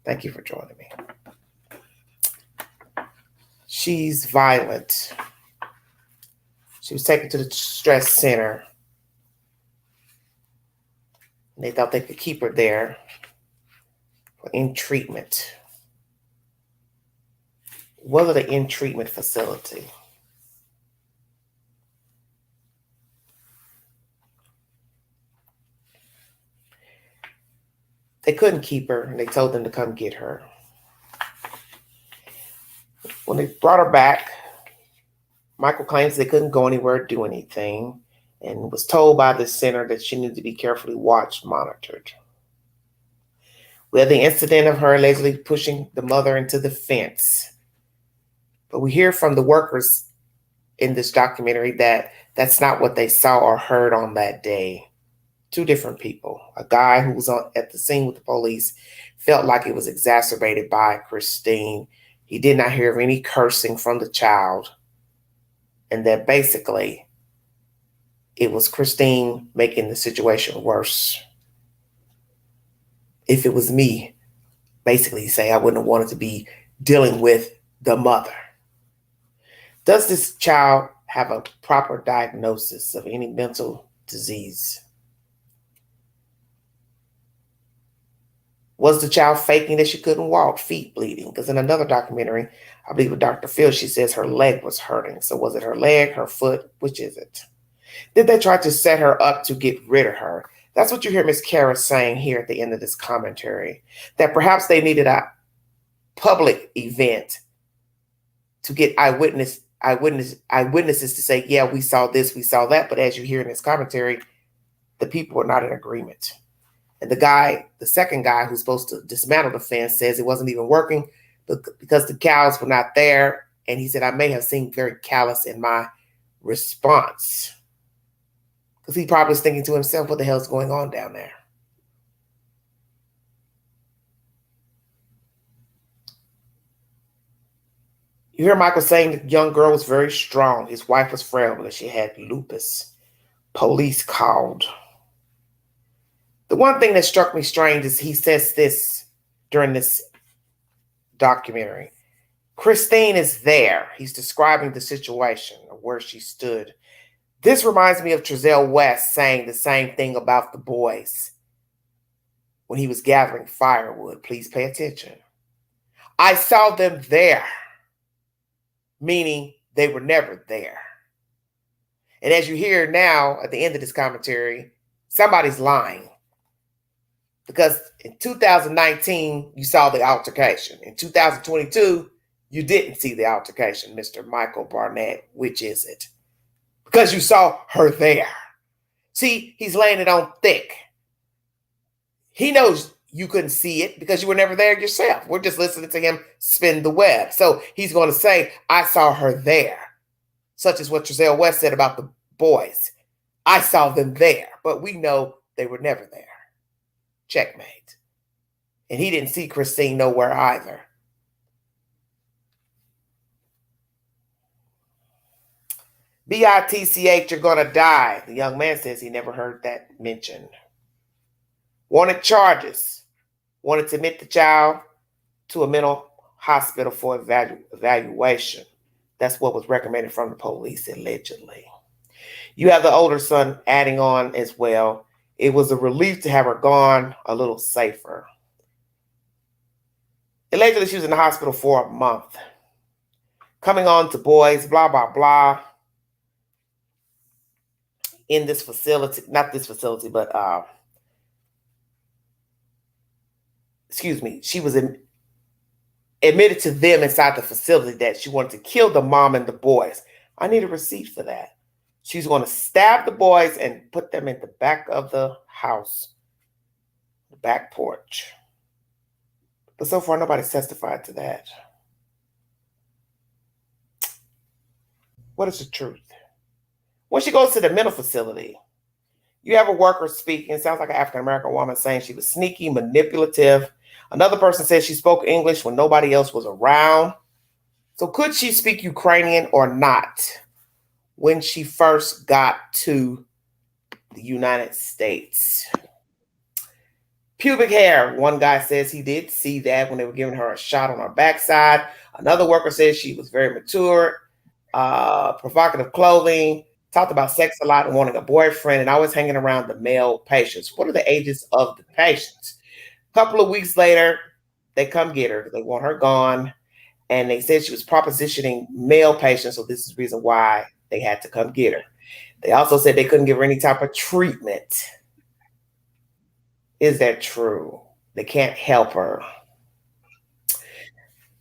Thank you for joining me. She's violent. She was taken to the stress center. They thought they could keep her there for in-treatment. Was it an in-treatment facility? They couldn't keep her, and they told them to come get her. When they brought her back, Michael claims they couldn't go anywhere, do anything, and was told by the center that she needed to be carefully watched, monitored. We had the incident of her allegedly pushing the mother into the fence. But we hear from the workers in this documentary that that's not what they saw or heard on that day. 2 different people. A guy who was at the scene with the police felt like it was exacerbated by Christine. He did not hear any cursing from the child. And that basically it was Christine making the situation worse. If it was me, basically say I wouldn't have wanted to be dealing with the mother. Does this child have a proper diagnosis of any mental disease? Was the child faking that she couldn't walk, feet bleeding? Because in another documentary, I believe with Dr. Phil, she says her leg was hurting. So was it her leg, her foot? Which is it? Did they try to set her up to get rid of her? That's what you hear Miss Kara saying here at the end of this commentary, that perhaps they needed a public event to get eyewitnesses to say, yeah, we saw this, we saw that. But as you hear in this commentary, the people were not in agreement. And the second guy who's supposed to dismantle the fence says it wasn't even working because the cows were not there. And he said, I may have seemed very callous in my response. Because he probably was thinking to himself, what the hell's going on down there? You hear Michael saying the young girl was very strong. His wife was frail because she had lupus. Police called. The one thing that struck me strange is he says this during this documentary. Christine is there. He's describing the situation of where she stood. This reminds me of Trezell West saying the same thing about the boys when he was gathering firewood. Please pay attention. I saw them there, meaning they were never there. And as you hear now at the end of this commentary, somebody's lying. Because in 2019, you saw the altercation. In 2022, you didn't see the altercation, Mr. Michael Barnett. Which is it? Because you saw her there. See, he's laying it on thick. He knows you couldn't see it because you were never there yourself. We're just listening to him spin the web. So he's going to say, I saw her there. Such as what Trezell West said about the boys. I saw them there, but we know they were never there. Checkmate. And he didn't see Christine nowhere either. BITCH, you're going to die. The young man says he never heard that mentioned. Wanted charges. Wanted to admit the child to a mental hospital for evaluation. That's what was recommended from the police, allegedly. You have the older son adding on as well. It was a relief to have her gone a little safer. Allegedly, she was in the hospital for a month. Coming on to boys, blah, blah, blah. In this facility, not this facility, but, she was admitted to them inside the facility that she wanted to kill the mom and the boys. I need a receipt for that. She's going to stab the boys and put them in the back of the house, the back porch. But so far, nobody's testified to that. What is the truth? When she goes to the mental facility, you have a worker speaking. It sounds like an African-American woman saying she was sneaky, manipulative. Another person says she spoke English when nobody else was around. So could she speak Ukrainian or not when she first got to the United States? Pubic hair. One guy says he did see that when they were giving her a shot on her backside. Another worker says she was very mature, provocative clothing, talked about sex a lot and wanting a boyfriend, and always hanging around the male patients. What are the ages of the patients? A couple of weeks later, they come get her. They want her gone. And they said she was propositioning male patients, so this is the reason why they had to come get her. They also said they couldn't give her any type of treatment. Is that true? They can't help her.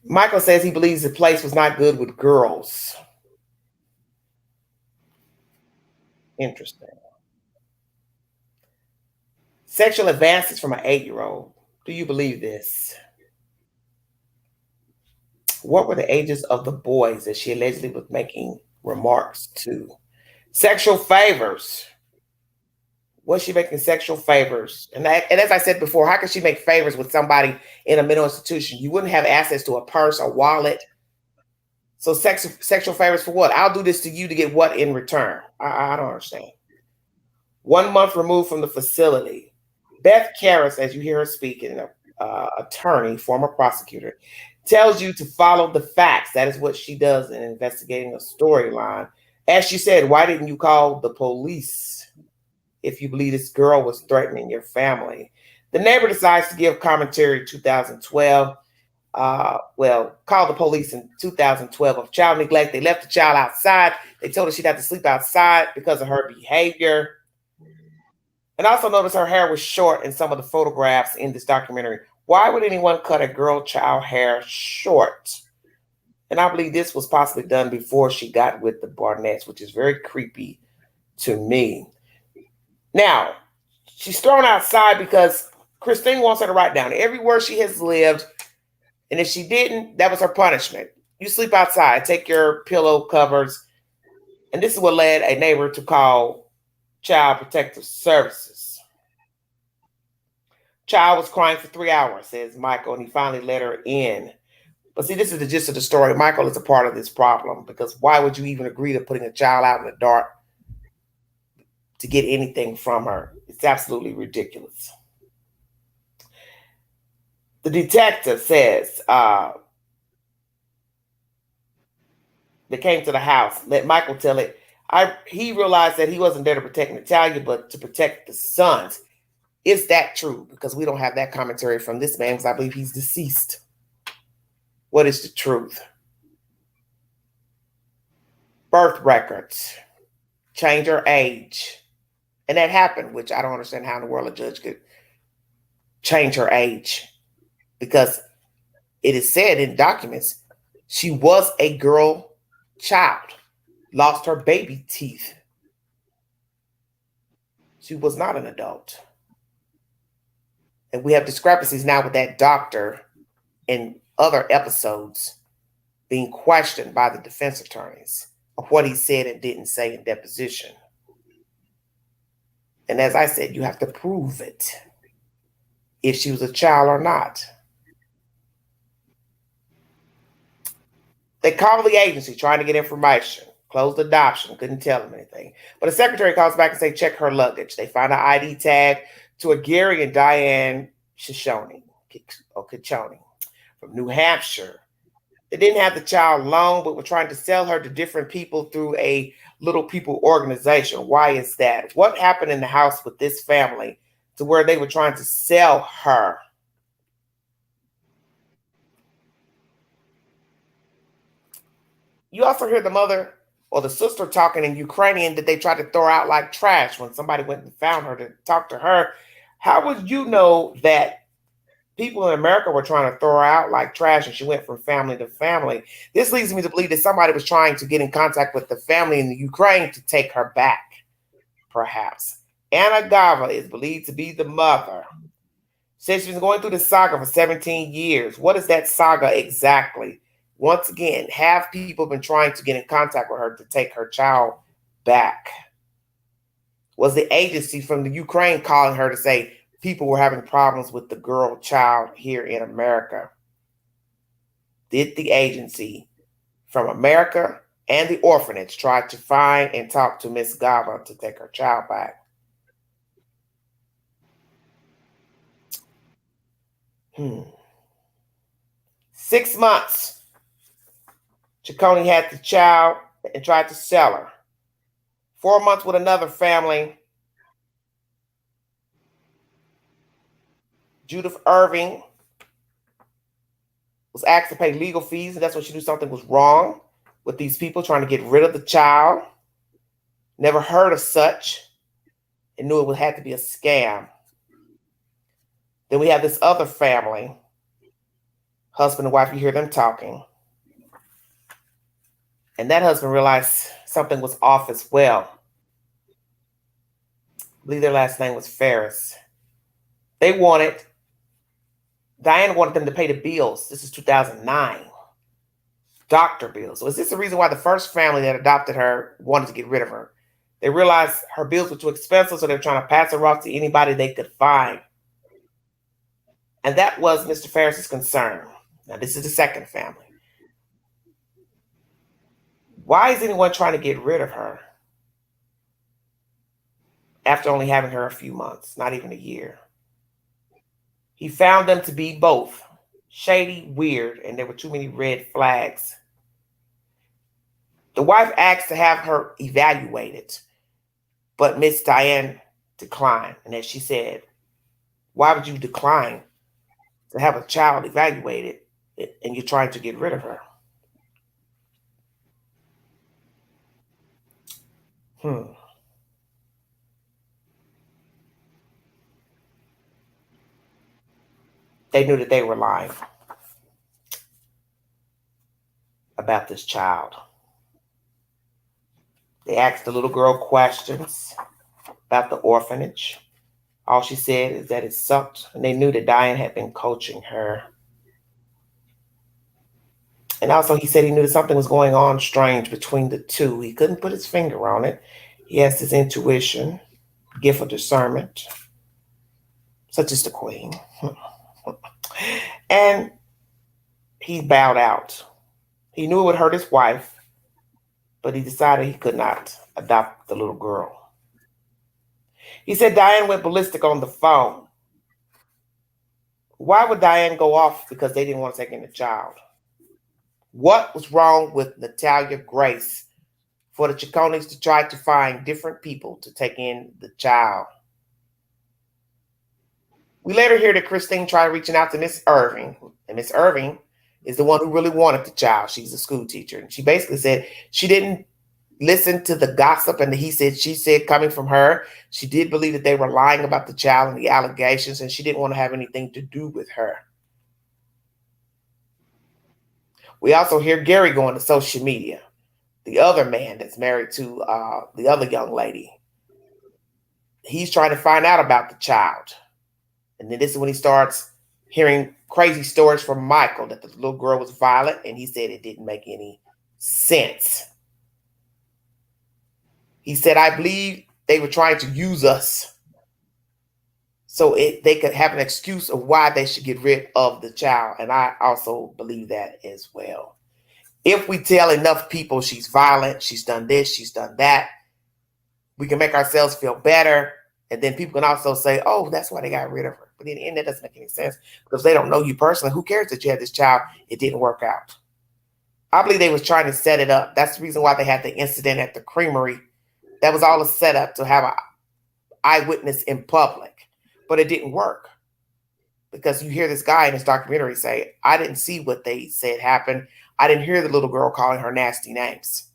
Michael says he believes the place was not good with girls. Interesting. Sexual advances from an 8-year-old. Do you believe this? What were the ages of the boys that she allegedly was making remarks to? Sexual favors. Was she making sexual favors? And as I said before, how could she make favors with somebody in a mental institution? You wouldn't have access to a purse or wallet. So sexual favors for what? I'll do this to you to get what in return? I don't understand. 1 month removed from the facility. Beth Karras, as you hear her speaking, attorney, former prosecutor, tells you to follow the facts. That is what she does in investigating a storyline. As she said, why didn't you call the police if you believe this girl was threatening your family? The neighbor decides to give commentary in 2012. Called the police in 2012 of child neglect. They left the child outside. They told her she'd have to sleep outside because of her behavior. And also notice her hair was short in some of the photographs in this documentary. Why would anyone cut a girl child hair short? And I believe this was possibly done before she got with the Barnetts, which is very creepy to me. Now, she's thrown outside because Christine wants her to write down every word she has lived. And if she didn't, that was her punishment. You sleep outside, take your pillow covers. And this is what led a neighbor to call Child Protective Services. Child was crying for 3 hours, says Michael, and he finally let her in. But see, this is the gist of the story. Michael is a part of this problem because why would you even agree to putting a child out in the dark to get anything from her? It's absolutely ridiculous. The detective says they came to the house, let Michael tell it. He realized that he wasn't there to protect Natalia, but to protect the sons. Is that true? Because we don't have that commentary from this man, because I believe he's deceased. What is the truth? Birth records, change her age. And that happened, which I don't understand how in the world a judge could change her age. Because it is said in documents, she was a girl child, lost her baby teeth. She was not an adult. And we have discrepancies now with that doctor in other episodes being questioned by the defense attorneys of what he said and didn't say in deposition. And as I said, you have to prove it, if she was a child or not. They called the agency trying to get information. Closed adoption, couldn't tell them anything. But the secretary calls back and says, check her luggage. They find an ID tag to a Gary and Diane Kachoni from New Hampshire. They didn't have the child long, but were trying to sell her to different people through a Little People organization. Why is that? What happened in the house with this family to where they were trying to sell her? You also hear the mother or the sister talking in Ukrainian that they tried to throw out like trash when somebody went and found her to talk to her. How would you know that people in America were trying to throw her out like trash and she went from family to family? This leads me to believe that somebody was trying to get in contact with the family in the Ukraine to take her back, perhaps. Anna Gava is believed to be the mother. Says she's been going through the saga for 17 years. What is that saga exactly? Once again, have people been trying to get in contact with her to take her child back? Was the agency from the Ukraine calling her to say people were having problems with the girl child here in America? Did the agency from America and the orphanage try to find and talk to Miss Gava to take her child back? 6 months. Ciccone had the child and tried to sell her. 4 months with another family. Judith Irving was asked to pay legal fees, and that's when she knew something was wrong with these people trying to get rid of the child. Never heard of such and knew it had to be a scam. Then we have this other family, husband and wife, you hear them talking. And that husband realized something was off as well. I believe their last name was Ferris. Diane wanted them to pay the bills. This is 2009. Doctor bills. So is this the reason why the first family that adopted her wanted to get rid of her? They realized her bills were too expensive, so they were trying to pass her off to anybody they could find. And that was Mr. Ferris's concern. Now, this is the second family. Why is anyone trying to get rid of her after only having her a few months, not even a year? He found them to be both shady, weird, and there were too many red flags. The wife asked to have her evaluated, but Miss Diane declined. And as she said, why would you decline to have a child evaluated and you're trying to get rid of her? They knew that they were lying about this child. They asked the little girl questions about the orphanage. All she said is that it sucked, and they knew that Diane had been coaching her. And also he said he knew that something was going on strange between the two. He couldn't put his finger on it. He has his intuition, gift of discernment, such as the queen. And he bowed out. He knew it would hurt his wife, but he decided he could not adopt the little girl. He said Diane went ballistic on the phone Why would Diane go off because they didn't want to take in the child? What was wrong with Natalia Grace for the Chiconis to try to find different people to take in the child? We later hear that Christine tried reaching out to Miss Irving, and Miss Irving is the one who really wanted the child. She's a school teacher. And she basically said she didn't listen to the gossip and the he said, she said coming from her. She did believe that they were lying about the child and the allegations, and she didn't want to have anything to do with her. We also hear Gary going to social media, the other man that's married to the other young lady. He's trying to find out about the child. And then this is when he starts hearing crazy stories from Michael that the little girl was violent, and he said it didn't make any sense. He said, I believe they were trying to use us so they could have an excuse of why they should get rid of the child. And I also believe that as well. If we tell enough people she's violent, she's done this, she's done that, we can make ourselves feel better. And then people can also say, oh, that's why they got rid of her. But in the end, that doesn't make any sense because they don't know you personally. Who cares that you had this child? It didn't work out. I believe they was trying to set it up. That's the reason why they had the incident at the Creamery. That was all a setup to have an eyewitness in public. But it didn't work because you hear this guy in this documentary say, I didn't see what they said happened. I didn't hear the little girl calling her nasty names.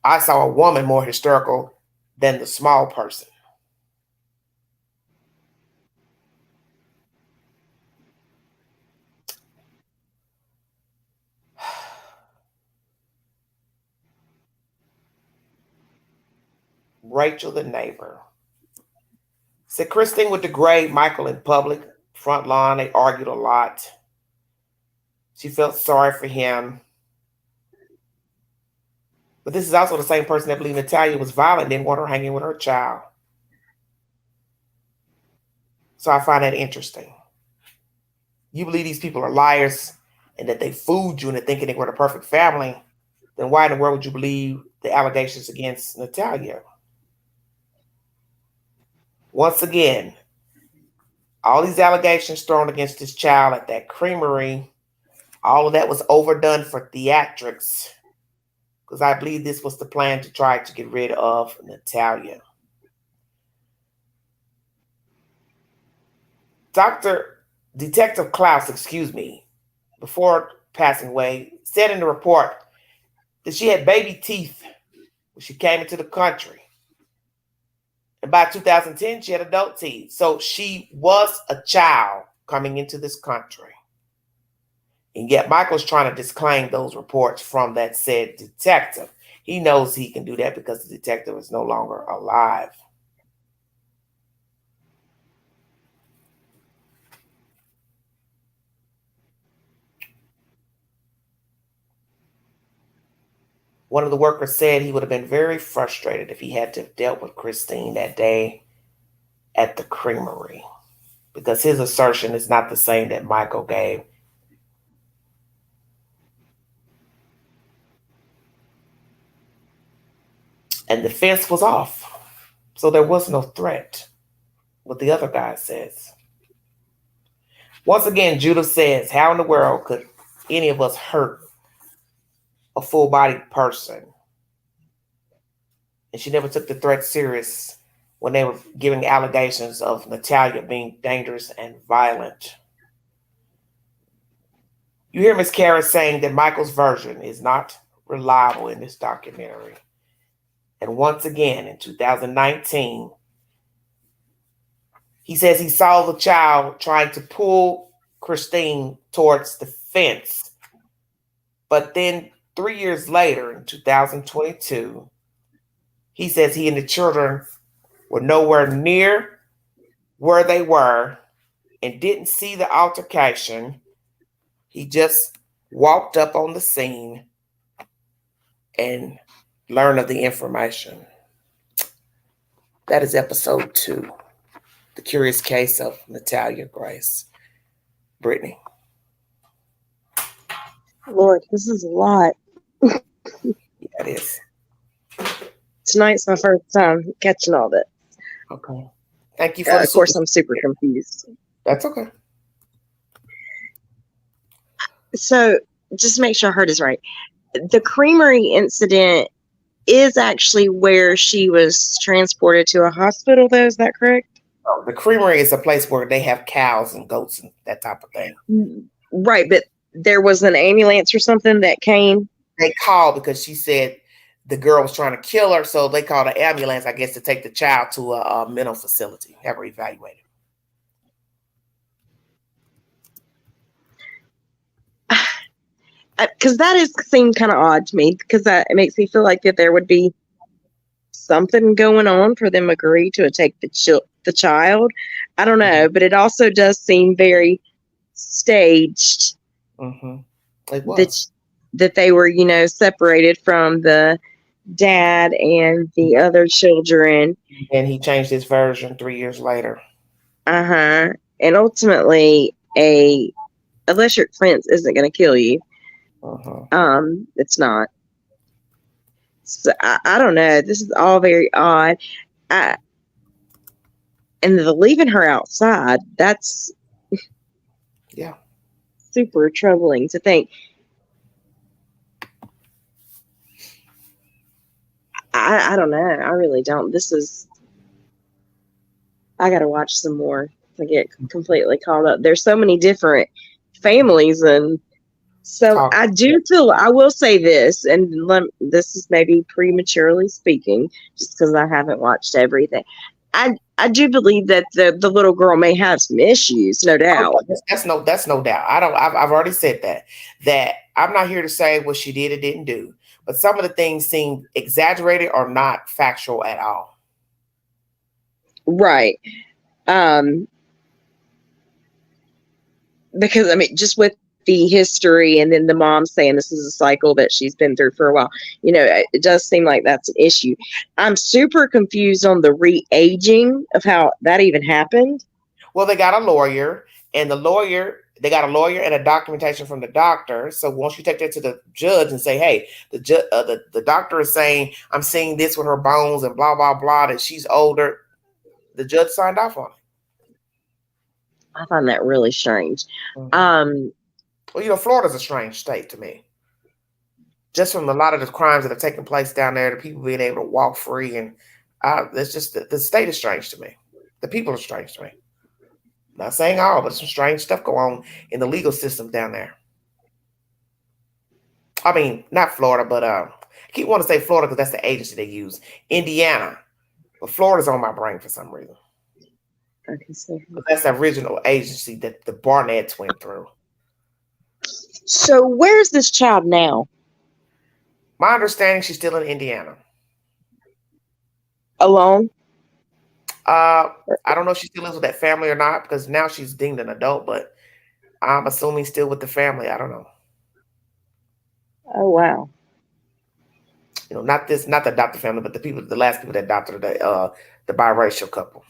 I saw a woman more hysterical than the small person. Rachel, the neighbor, said Christine would degrade Michael in public, front lawn. They argued a lot. She felt sorry for him. But this is also the same person that believed Natalia was violent, didn't want her hanging with her child. So I find that interesting. You believe these people are liars and that they fooled you into thinking they were the perfect family, then why in the world would you believe the allegations against Natalia? Once again, all these allegations thrown against this child at that Creamery, all of that was overdone for theatrics because I believe this was the plan to try to get rid of Natalia. Detective Klaus, before passing away, said in the report that she had baby teeth when she came into the country. And by 2010, she had adult teeth. So she was a child coming into this country. And yet Michael's trying to disclaim those reports from that said detective. He knows he can do that because the detective is no longer alive. One of the workers said he would have been very frustrated if he had to have dealt with Christine that day at the Creamery because his assertion is not the same that Michael gave. And the fence was off, so there was no threat, what the other guy says. Once again, Judith says, how in the world could any of us hurt a full-bodied person? And she never took the threat serious when they were giving allegations of Natalia being dangerous and violent. You hear Ms. Kara saying that Michael's version is not reliable in this documentary. And once again, in 2019, he says he saw the child trying to pull Christine towards the fence. But then 3 years later, in 2022, he says he and the children were nowhere near where they were and didn't see the altercation. He just walked up on the scene and learned of the information. That is episode 2, The Curious Case of Natalia Grace. Brittany.
Lord, this is a lot.
Yeah, it is.
Tonight's my first time catching all that.
Okay. Thank you for
Of course, I'm super confused.
That's okay.
So just make sure I heard this right. The Creamery incident is actually where she was transported to a hospital, though. Is that correct?
The Creamery is a place where they have cows and goats and that type of thing.
Right, but there was an ambulance or something that came.
They called because she said the girl was trying to kill her, so they called an ambulance, I guess, to take the child to a mental facility, have her evaluated.
Because that is seemed kind of odd to me, because it makes me feel like that there would be something going on for them to agree to take the child. I don't know, but it also does seem very staged.
Mm-hmm. It was.
That they were, separated from the dad and the other children.
And he changed his version 3 years later.
And ultimately, a electric fence isn't going to kill you. It's not. So I don't know. This is all very odd. And the leaving her outside, that's super troubling to think. I don't know. I really don't. I got to watch some more to get completely caught up. There's so many different families, and so I will say this, and this is maybe prematurely speaking, just because I haven't watched everything. I do believe that the little girl may have some issues, no doubt.
That's no doubt. I've already said that I'm not here to say what she did or didn't do, but some of the things seem exaggerated or not factual at all.
Right. Because I mean, just with the history, and then the mom saying this is a cycle that she's been through for a while, it does seem like that's an issue. I'm super confused on the re-aging of how that even happened.
Well, they got a lawyer, and they got a lawyer and a documentation from the doctor. So once you take that to the judge and say, hey, the doctor is saying, I'm seeing this with her bones and blah, blah, blah, that she's older, the judge signed off on it.
I find that really strange.
Well, Florida's a strange state to me. Just from a lot of the crimes that are taking place down there, the people being able to walk free, and it's just the state is strange to me. The people are strange to me. Not saying all, but some strange stuff go on in the legal system down there. I mean, not Florida, but I keep wanting to say Florida because that's the agency they use. Indiana, but Florida's on my brain for some reason. But that's the original agency that the Barnetts went through.
So where's this child now?
My understanding, she's still in Indiana.
Alone?
I don't know if she still lives with that family or not, because now she's deemed an adult, but I'm assuming still with the family. I don't know.
Oh, wow.
Not the adopted family, but the last people that adopted her, the biracial couple.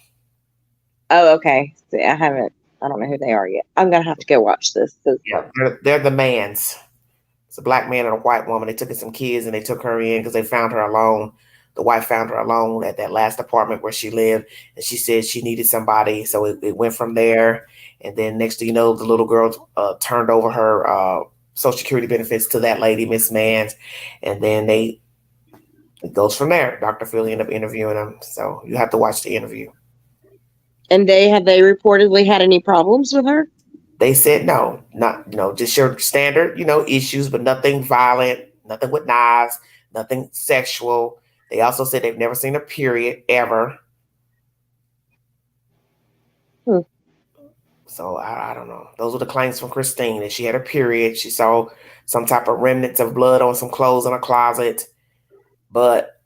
Oh, okay. See, I don't know who they are yet. I'm going to have to go watch this.
Yeah, they're the Mans. It's a black man and a white woman. They took in some kids and they took her in because they found her alone. The wife found her alone at that last apartment where she lived, and she said she needed somebody. So it went from there. And then next thing you know, the little girl turned over her Social Security benefits to that lady, Miss Mans. And then it goes from there. Dr. Phil ended up interviewing them. So you have to watch the interview.
And they reportedly had any problems with her?
They said no, not just your standard, issues, but nothing violent, nothing with knives, nothing sexual. They also said they've never seen a period ever. So I don't know. Those were the claims from Christine, that she had a period. She saw some type of remnants of blood on some clothes in a closet. But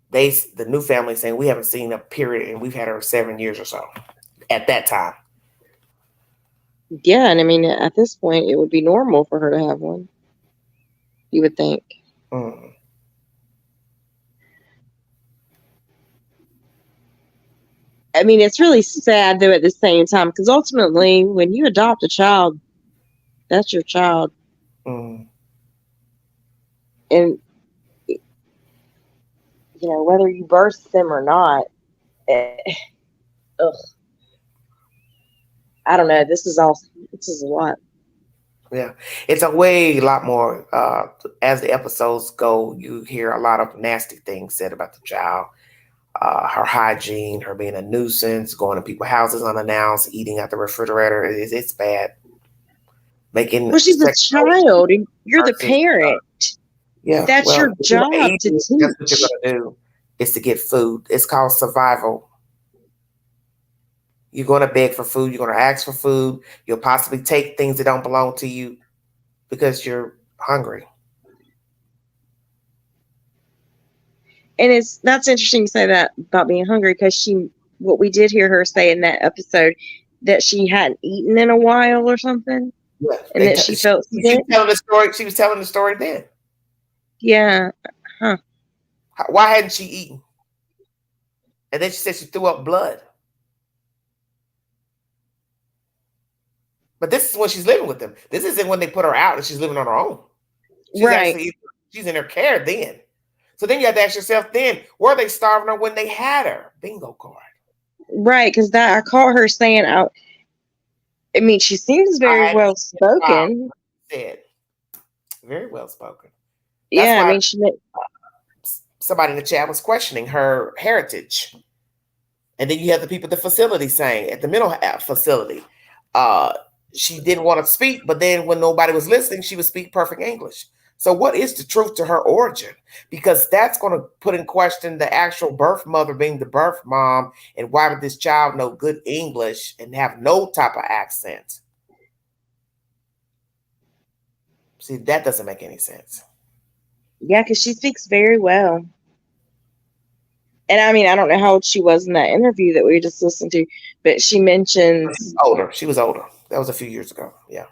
the new family saying we haven't seen a period and we've had her 7 years or so at that time.
Yeah, and I mean, at this point, it would be normal for her to have one. You would think. I mean, it's really sad, though, at the same time, because ultimately, when you adopt a child, that's your child. And, whether you birth them or not, I don't know. This is a lot.
Yeah, it's a lot more. As the episodes go, you hear a lot of nasty things said about the child. Her hygiene, her being a nuisance, going to people's houses unannounced, eating at the refrigerator. It's bad. Making
Well, she's a child, and you're the
versus,
parent.
yeah,
That's
well,
your job to
that's what you're
teach.
gonna do is to get food. It's called survival. You're gonna beg for food. You're gonna ask for food. You'll possibly take things that don't belong to you because you're hungry.
And that's interesting to say that about being hungry, because what we did hear her say in that episode, that she hadn't eaten in a while or something,
Yeah,
and that she felt sick.
telling the story. She was telling the story then.
Yeah. Huh.
Why hadn't she eaten? And then she said she threw up blood. But this is when she's living with them. This isn't when they put her out and she's living on her own. She's in her care then. So then you have to ask yourself then, were they starving her when they had her? Bingo card.
Right, because I caught her saying, I mean, she seems very well spoken.
Said very well spoken.
That's why, I mean,
somebody in the chat was questioning her heritage. And then you have the people at the facility saying, at the mental facility, she didn't want to speak, but then when nobody was listening, she would speak perfect English. So what is the truth to her origin? Because that's going to put in question the actual birth mother being the birth mom, and why would this child know good English and have no type of accent? See, that doesn't make any sense.
Yeah, because she speaks very well. And I mean, I don't know how old she was in that interview that we just listened to, but she mentions
older. She was older. That was a few years ago. Yeah.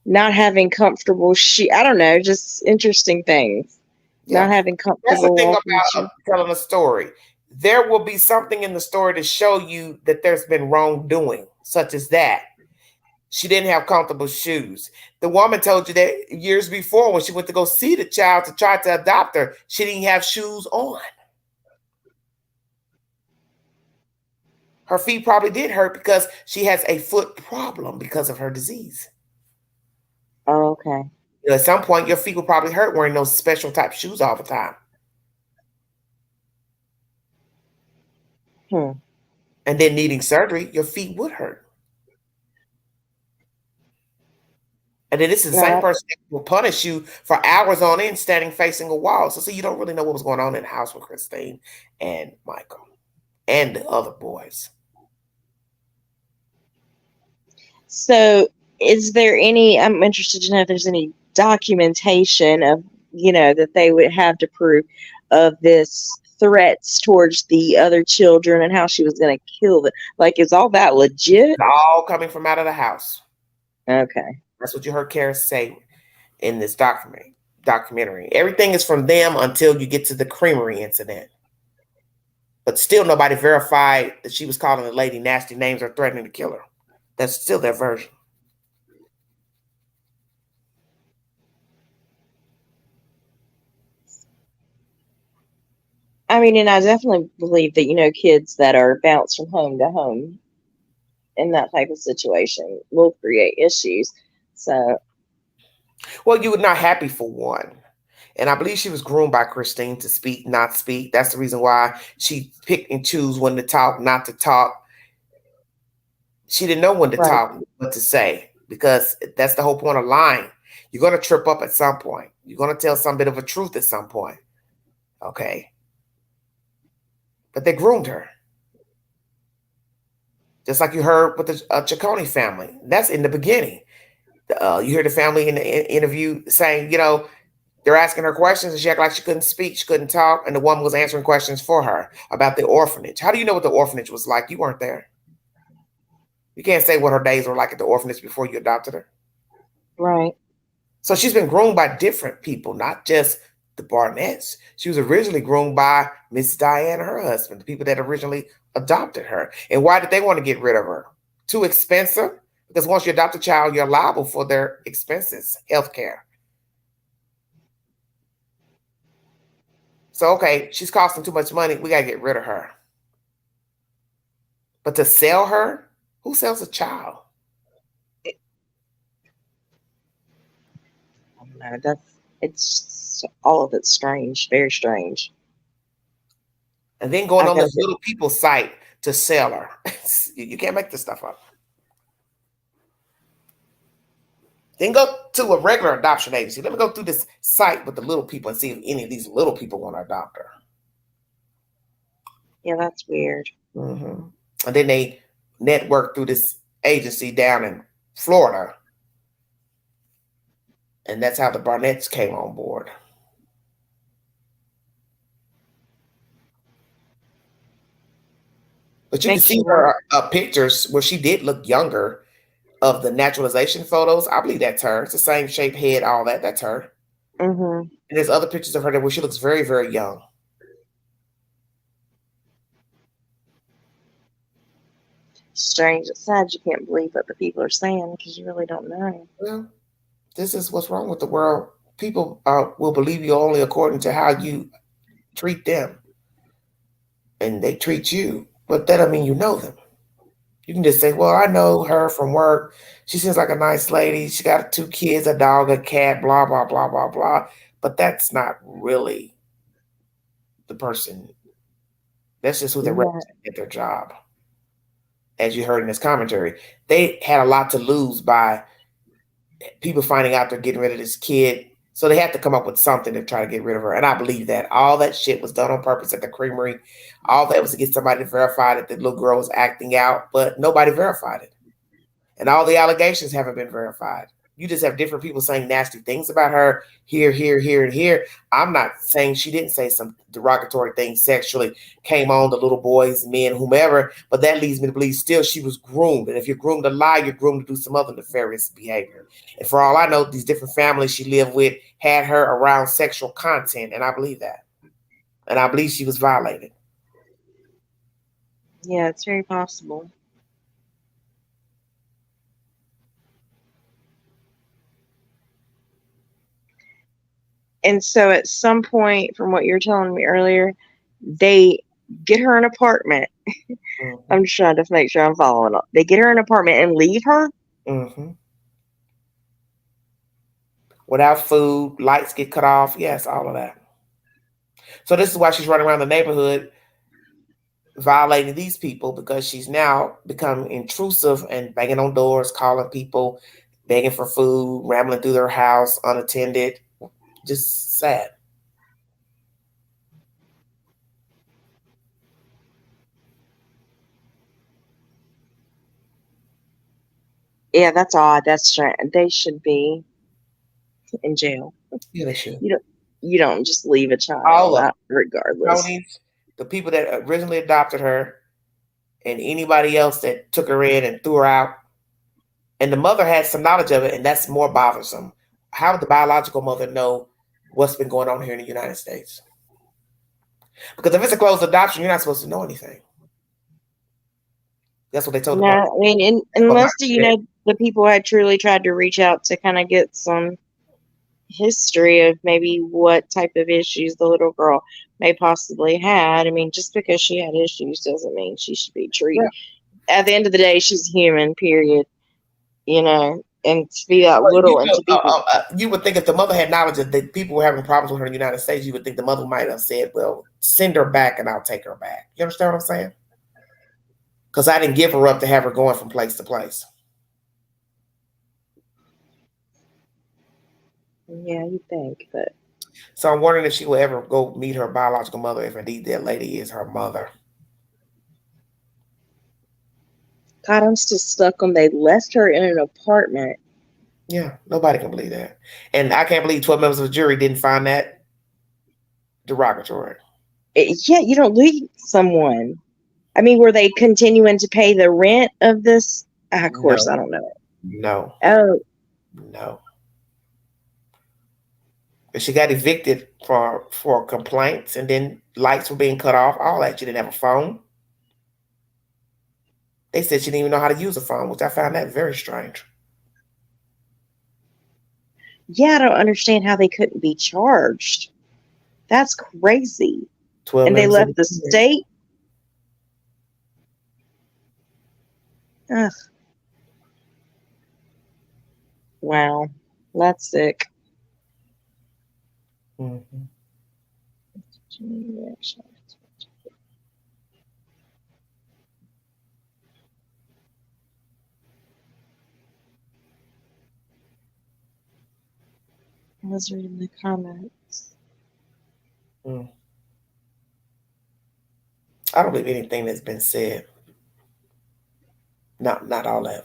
Not having comfortable I don't know, just interesting things. Yeah. Not having comfortable.
That's the thing about telling a story. There will be something in the story to show you that there's been wrongdoing, such as that. She didn't have comfortable shoes. The woman told you that years before when she went to go see the child to try to adopt her, she didn't have shoes on. Her feet probably did hurt because she has a foot problem because of her disease.
Oh, okay.
You know, at some point, your feet will probably hurt wearing those special type shoes all the time. And then needing surgery, your feet would hurt. And then this is the same person that will punish you for hours on end standing facing a wall. So see, you don't really know what was going on in the house with Christine and Michael and the other boys.
So is there I'm interested to know if there's any documentation of, that they would have to prove of this threats towards the other children and how she was going to kill them. Like, is all that legit?
It's all coming from out of the house.
Okay.
That's what you heard Kara say in this documentary. Everything is from them until you get to the Creamery incident. But still nobody verified that she was calling the lady nasty names or threatening to kill her. That's still their version.
I mean, and I definitely believe that, kids that are bounced from home to home in that type of situation will create issues. So.
Well, you were not happy for one. And I believe she was groomed by Christine to speak, not speak. That's the reason why she picked and choose when to talk, not to talk. She didn't know when to talk, what to say, because that's the whole point of lying. You're going to trip up at some point. You're going to tell some bit of a truth at some point. Okay. But they groomed her. Just like you heard with the Ciccone family. That's in the beginning. You hear the family in the interview saying, they're asking her questions and she acted like she couldn't speak, she couldn't talk, and the woman was answering questions for her about the orphanage. How do you know what the orphanage was like? You weren't there. You can't say what her days were like at the orphanage before you adopted her.
Right.
So she's been groomed by different people, not just the Barnetts. She was originally groomed by Miss Diane, her husband, the people that originally adopted her. And why did they want to get rid of her? Too expensive? Because once you adopt a child, you're liable for their expenses, healthcare. So, okay, she's costing too much money. We got to get rid of her. But to sell her, who sells a child?
No, it's all of it's strange, very strange.
And then going on this little people site to sell her. You can't make this stuff up. Then go to a regular adoption agency. Let me go through this site with the little people and see if any of these little people want to adopt her.
Yeah, that's weird.
Mm-hmm. And then they network through this agency down in Florida. And that's how the Barnetts came on board. But you can see her pictures where she did look younger of the naturalization photos. I believe that's her. It's the same shape, head, all that. That's her.
Mm-hmm.
And there's other pictures of her where she looks very, very young.
Strange. It's sad you can't believe what the people are saying because you really don't know.
Well, this is what's wrong with the world. People will believe you only according to how you treat them. And they treat you. But that doesn't mean you know them. You can just say, well, I know her from work. She seems like a nice lady. She got 2 kids, a dog, a cat, blah, blah, blah, blah, blah. But that's not really the person. That's just who they represent at their job. As you heard in this commentary, they had a lot to lose by people finding out they're getting rid of this kid. So they had to come up with something to try to get rid of her. And I believe that all that shit was done on purpose at the Creamery. All that was to get somebody to verify that the little girl was acting out, but nobody verified it. And all the allegations haven't been verified. You just have different people saying nasty things about her here, here, here, and here. I'm not saying she didn't say some derogatory things sexually, came on the little boys, men, whomever, but that leads me to believe still she was groomed. And if you're groomed to lie, you're groomed to do some other nefarious behavior. And for all I know, these different families she lived with had her around sexual content, and I believe that. And I believe she was violated.
Yeah, it's very possible. And so at some point, from what you were telling me earlier, they get her an apartment. Mm-hmm. I'm just trying to make sure I'm following up. They get her an apartment and leave her?
Mm-hmm. Without food, lights get cut off. Yes, all of that. So this is why she's running around the neighborhood violating these people, because she's now become intrusive and banging on doors, calling people, begging for food, rambling through their house unattended. Just sad.
Yeah, that's odd. That's strange. They should be in jail.
Yeah, they should.
You don't just leave a child out regardless.
Tony's, the people that originally adopted her, and anybody else that took her in and threw her out. And the mother had some knowledge of it, and that's more bothersome. How would the biological mother know what's been going on here in the United States? Because if it's a closed adoption, you're not supposed to know anything. That's what they told
me. I mean, unless the people had truly tried to reach out to kind of get some history of maybe what type of issues the little girl may possibly had. I mean, just because she had issues doesn't mean she should be treated. Yeah. At the end of the day, she's human, period. And to be that little and to be...
you would think if the mother had knowledge that the people were having problems with her in the United States, you would think the mother might have said, well, send her back and I'll take her back. You understand what I'm saying? Because I didn't give her up to have her going from place to place.
Yeah, you think, but...
So I'm wondering if she will ever go meet her biological mother, if indeed that lady is her mother.
God, I'm still stuck on they left her in an apartment.
Yeah, nobody can believe that. And I can't believe 12 members of the jury didn't find that derogatory.
Yeah, you don't leave someone. I mean, were they continuing to pay the rent of this? Of course, I don't know.
No.
Oh.
No. She got evicted for complaints, and then lights were being cut off, all that. She didn't have a phone. They said she didn't even know how to use a phone, which I found that very strange.
Yeah, I don't understand how they couldn't be charged. That's crazy. And they left the state? Ugh. Wow. That's sick.
Mm-hmm.
I was reading the comments.
I don't believe anything that's been said. Not all of it.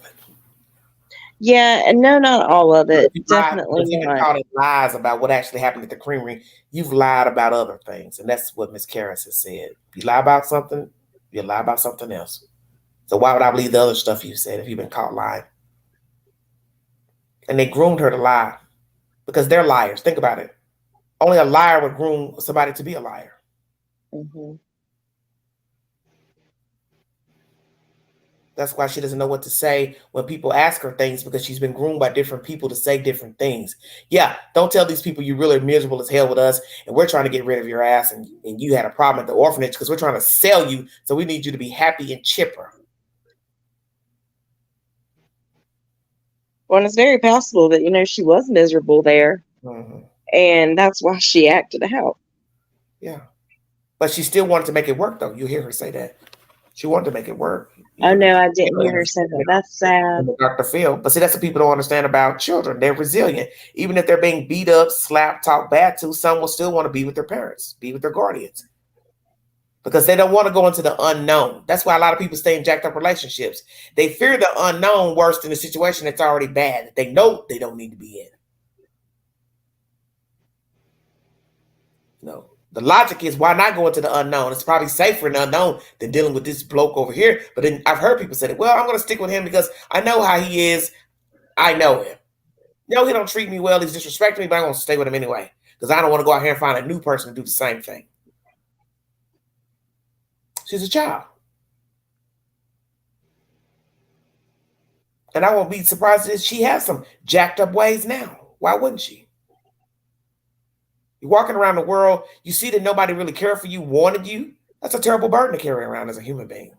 Yeah, and no, not all of it. Definitely
If you've been
not.
caught in lies about what actually happened at the Creamery, you've lied about other things, and that's what Miss Karras has said. If you lie about something, you lie about something else. So why would I believe the other stuff you said if you've been caught lying? And they groomed her to lie because they're liars. Think about it. Only a liar would groom somebody to be a liar.
Mm-hmm.
That's why she doesn't know what to say when people ask her things, because she's been groomed by different people to say different things. Yeah, don't tell these people you're really miserable as hell with us and we're trying to get rid of your ass and you had a problem at the orphanage because we're trying to sell you, so we need you to be happy and chipper.
Well, and it's very possible that, she was miserable there.
Mm-hmm.
And that's why she acted out.
Yeah. But she still wanted to make it work, though. You hear her say that. She wanted to make it work.
Oh, no, I didn't hear her say that. That's sad.
Dr. Phil. But see, that's what people don't understand about children. They're resilient. Even if they're being beat up, slapped, talked bad to, some will still want to be with their parents, be with their guardians. Because they don't want to go into the unknown. That's why a lot of people stay in jacked up relationships. They fear the unknown worse than the situation that's already bad, that they know they don't need to be in. No. The logic is, why not go into the unknown? It's probably safer in the unknown than dealing with this bloke over here. But then I've heard people say, well, I'm going to stick with him because I know how he is. I know him. No, he don't treat me well. He's disrespecting me, but I'm going to stay with him anyway because I don't want to go out here and find a new person to do the same thing. She's a child. And I won't be surprised if she has some jacked up ways now. Why wouldn't she? You're walking around the world, you see that nobody really cared for you, wanted you. That's a terrible burden to carry around as a human being.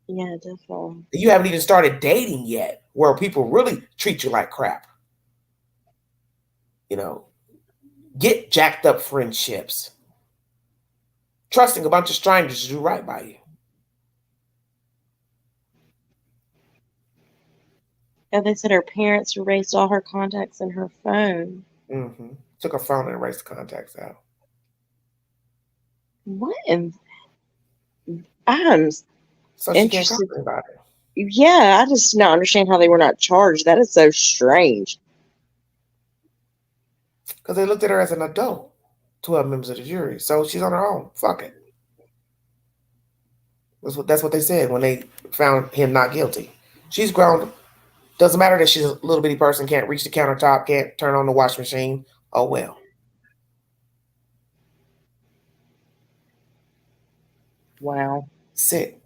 Yeah, definitely.
You haven't even started dating yet, where people really treat you like crap. Get jacked up friendships. Trusting a bunch of strangers to do right by you.
Yeah, they said her parents erased all her contacts in her phone.
Mm-hmm. Took her phone and erased the contacts out.
What? I'm
so she can't talk about it.
Yeah, I just don't understand how they were not charged. That is so strange.
Because they looked at her as an adult, 12 members of the jury. So she's on her own. Fuck it. That's what they said when they found him not guilty. She's grown. Doesn't matter that she's a little bitty person, can't reach the countertop, can't turn on the wash machine. Oh, well.
Wow.
Sick.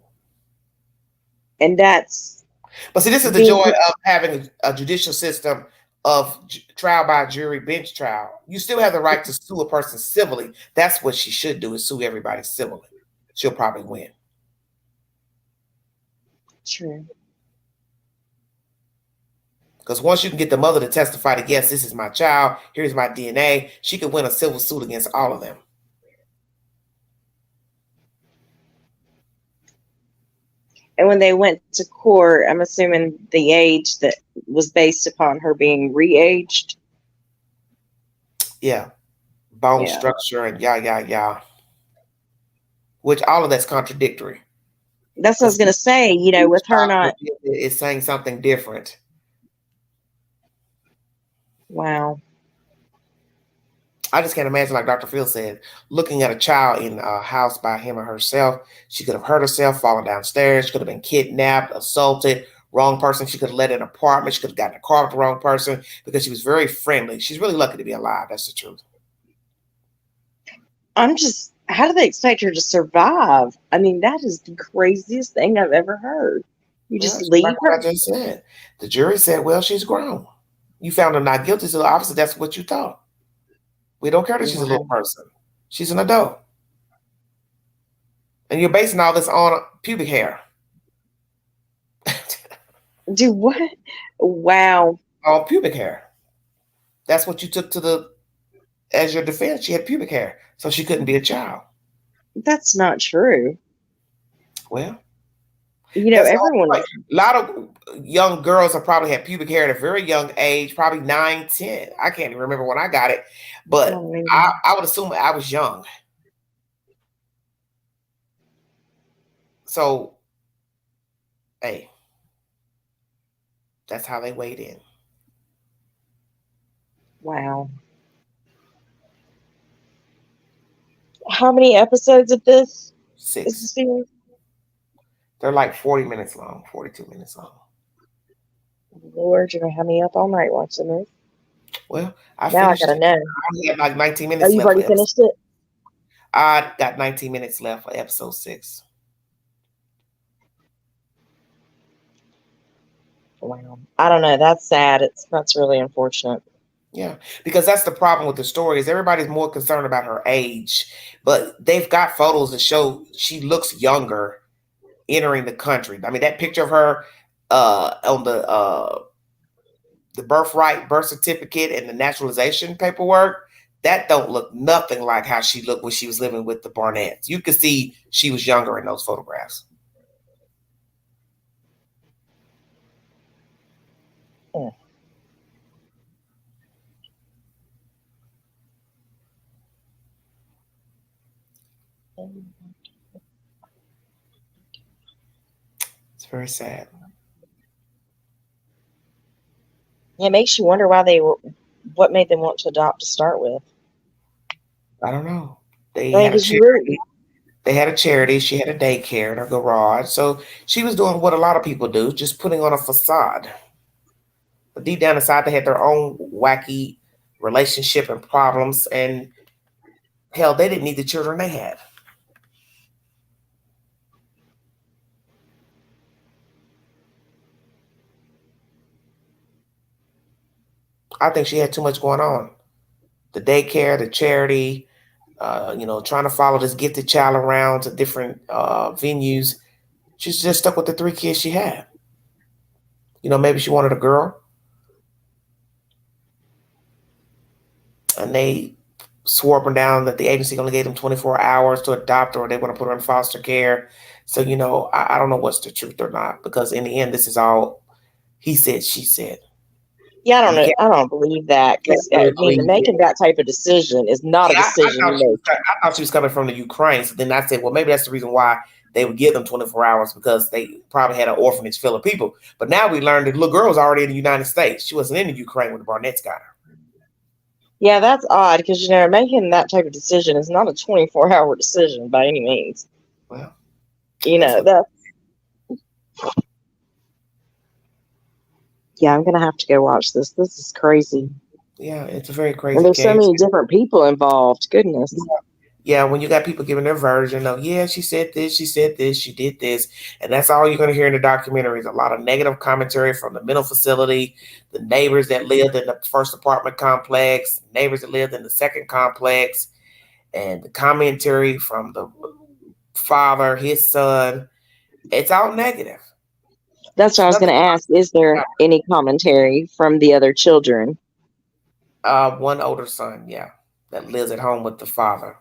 And that's...
But see, this is the joy of having a judicial system of trial by jury, bench trial. You still have the right to sue a person civilly. That's what she should do, is sue everybody civilly. She'll probably win.
True.
Because once you can get the mother to testify that, yes, this is my child, here's my DNA, she could win a civil suit against all of them.
And when they went to court, I'm assuming the age that was based upon her being re-aged.
Yeah. Bone structure and yeah. Which all of that's contradictory.
That's what I was going to say, with her not...
It's saying something different.
Wow.
I just can't imagine, like Dr. Phil said, looking at a child in a house by him or herself. She could have hurt herself, fallen downstairs. She could have been kidnapped, assaulted, wrong person. She could have let in an apartment. She could have gotten a car with the wrong person because she was very friendly. She's really lucky to be alive. That's the truth.
How do they expect her to survive? I mean, that is the craziest thing I've ever heard. You just leave her?
What I just said. The jury said, well, she's grown. You found her not guilty, so obviously that's what you thought. We don't care that she's a little person. She's an adult. And you're basing all this on pubic hair.
Do what? Wow.
On pubic hair. That's what you took to the as your defense, she had pubic hair, so she couldn't be a child.
That's not true.
Well,
everyone.
A lot of young girls have probably had pubic hair at a very young age, probably 9, 10. I can't even remember when I got it, but I would assume I was young. So, hey, that's how they weighed in.
Wow. How many episodes of this?
6.
Is the series?
They're like 40 minutes long, 42 minutes long.
Lord, you're gonna have me up all night watching this.
Well,
I gotta know.
I only have like 19 minutes left.
You've already finished it?
I got 19 minutes left for episode 6.
Wow. I don't know. That's sad. That's really unfortunate.
Yeah, because that's the problem with the story is everybody's more concerned about her age, but they've got photos that show she looks younger entering the country. I mean, that picture of her on the birth certificate and the naturalization paperwork, that don't look nothing like how she looked when she was living with the Barnetts. You could see she was younger in those photographs.
Yeah.
It's very sad.
It makes you wonder what made them want to adopt to start with.
I don't know. They had a charity. They had a charity. She had a daycare in her garage. So she was doing what a lot of people do, just putting on a facade. But deep down inside, they had their own wacky relationship and problems. And hell, they didn't need the children they had. I think she had too much going on. The daycare, the charity, trying to follow this gifted child around to different venues. She's just stuck with the 3 kids she had. Maybe she wanted a girl. And they swore up and down that the agency only gave them 24 hours to adopt her, or they want to put her in foster care. So, I don't know what's the truth or not, because in the end, this is all he said, she said.
Yeah, I don't believe that, because making that type of decision is not a decision you make.
I thought she was coming from the Ukraine. So then I said, well, maybe that's the reason why they would give them 24 hours, because they probably had an orphanage full of people. But now we learned that the little girl was already in the United States. She wasn't in the Ukraine when the Barnetts got her.
Yeah, that's odd, because, making that type of decision is not a 24-hour decision by any means.
Well,
yeah, I'm going to have to go watch this. This is crazy.
Yeah, it's a very crazy
And there's
case.
so many different people involved. Goodness.
Yeah, when you got people giving their version of, she said this, she did this. And that's all you're going to hear in the documentaries. A lot of negative commentary from the mental facility, the neighbors that lived in the first apartment complex, neighbors that lived in the second complex, and the commentary from the father, his son. It's all negative.
That's what I was going to ask. Is there any commentary from the other children?
One older son, that lives at home with the father.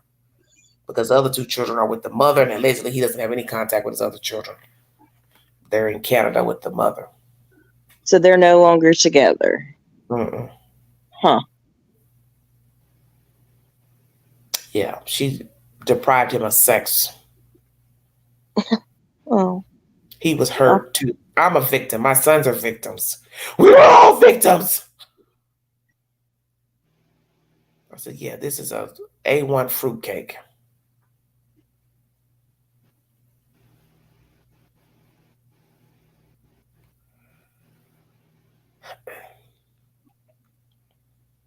Because the other 2 children are with the mother, and allegedly he doesn't have any contact with his other children. They're in Canada with the mother.
So they're no longer together.
Mm-mm.
Huh.
Yeah, she deprived him of sex.
Oh.
He was hurt too. I'm a victim. My sons are victims. We're all victims. I said, yeah, this is a A1 fruitcake.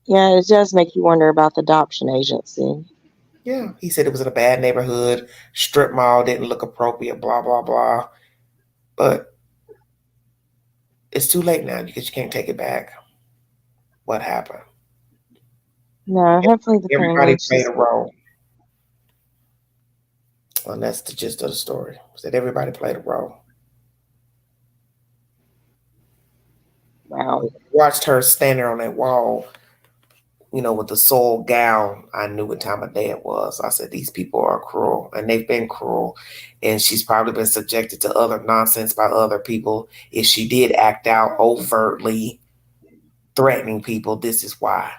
Yeah, it does make you wonder about the adoption agency.
Yeah, he said it was in a bad neighborhood, strip mall, didn't look appropriate, blah, blah, blah. But it's too late now because you can't take it back. What happened?
No, hopefully
everybody played a role. And that's the gist of the story. That everybody played a role.
Wow.
Watched her stand there on that wall with the soiled gown, I knew what time of day it was. I said, these people are cruel, and they've been cruel. And she's probably been subjected to other nonsense by other people. If she did act out overtly threatening people, this is why.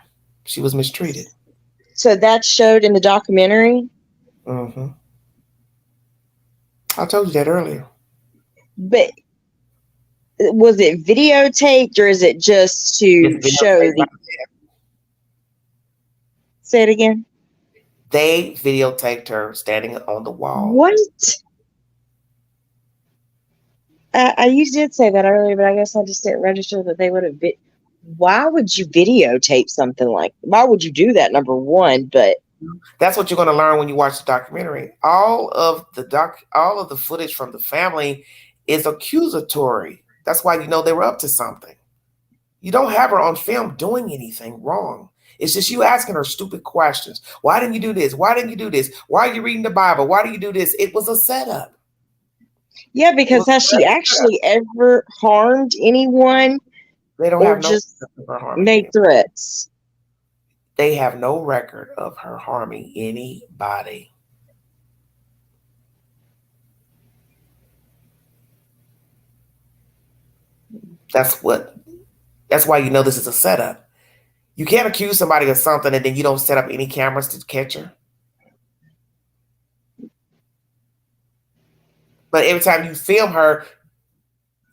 She was mistreated.
So that showed in the documentary?
Mm-hmm. I told you that earlier.
But was it videotaped, or is it just to show the... Say it again.
They videotaped her standing on the wall.
What? You did say that earlier, but I guess I just didn't register that they would have... Why would you videotape something like... Why would you do that, number one? But
that's what you're going to learn when you watch the documentary. All of the footage from the family is accusatory. That's why they were up to something. You don't have her on film doing anything wrong. It's just you asking her stupid questions. Why didn't you do this? Why didn't you do this? Why are you reading the Bible? Why do you do this? It was a setup.
Yeah, because has she actually ever harmed anyone?
They don't have just
made threats.
They have no record of her harming anybody. That's why this is a setup. You can't accuse somebody of something and then you don't set up any cameras to catch her. But every time you film her,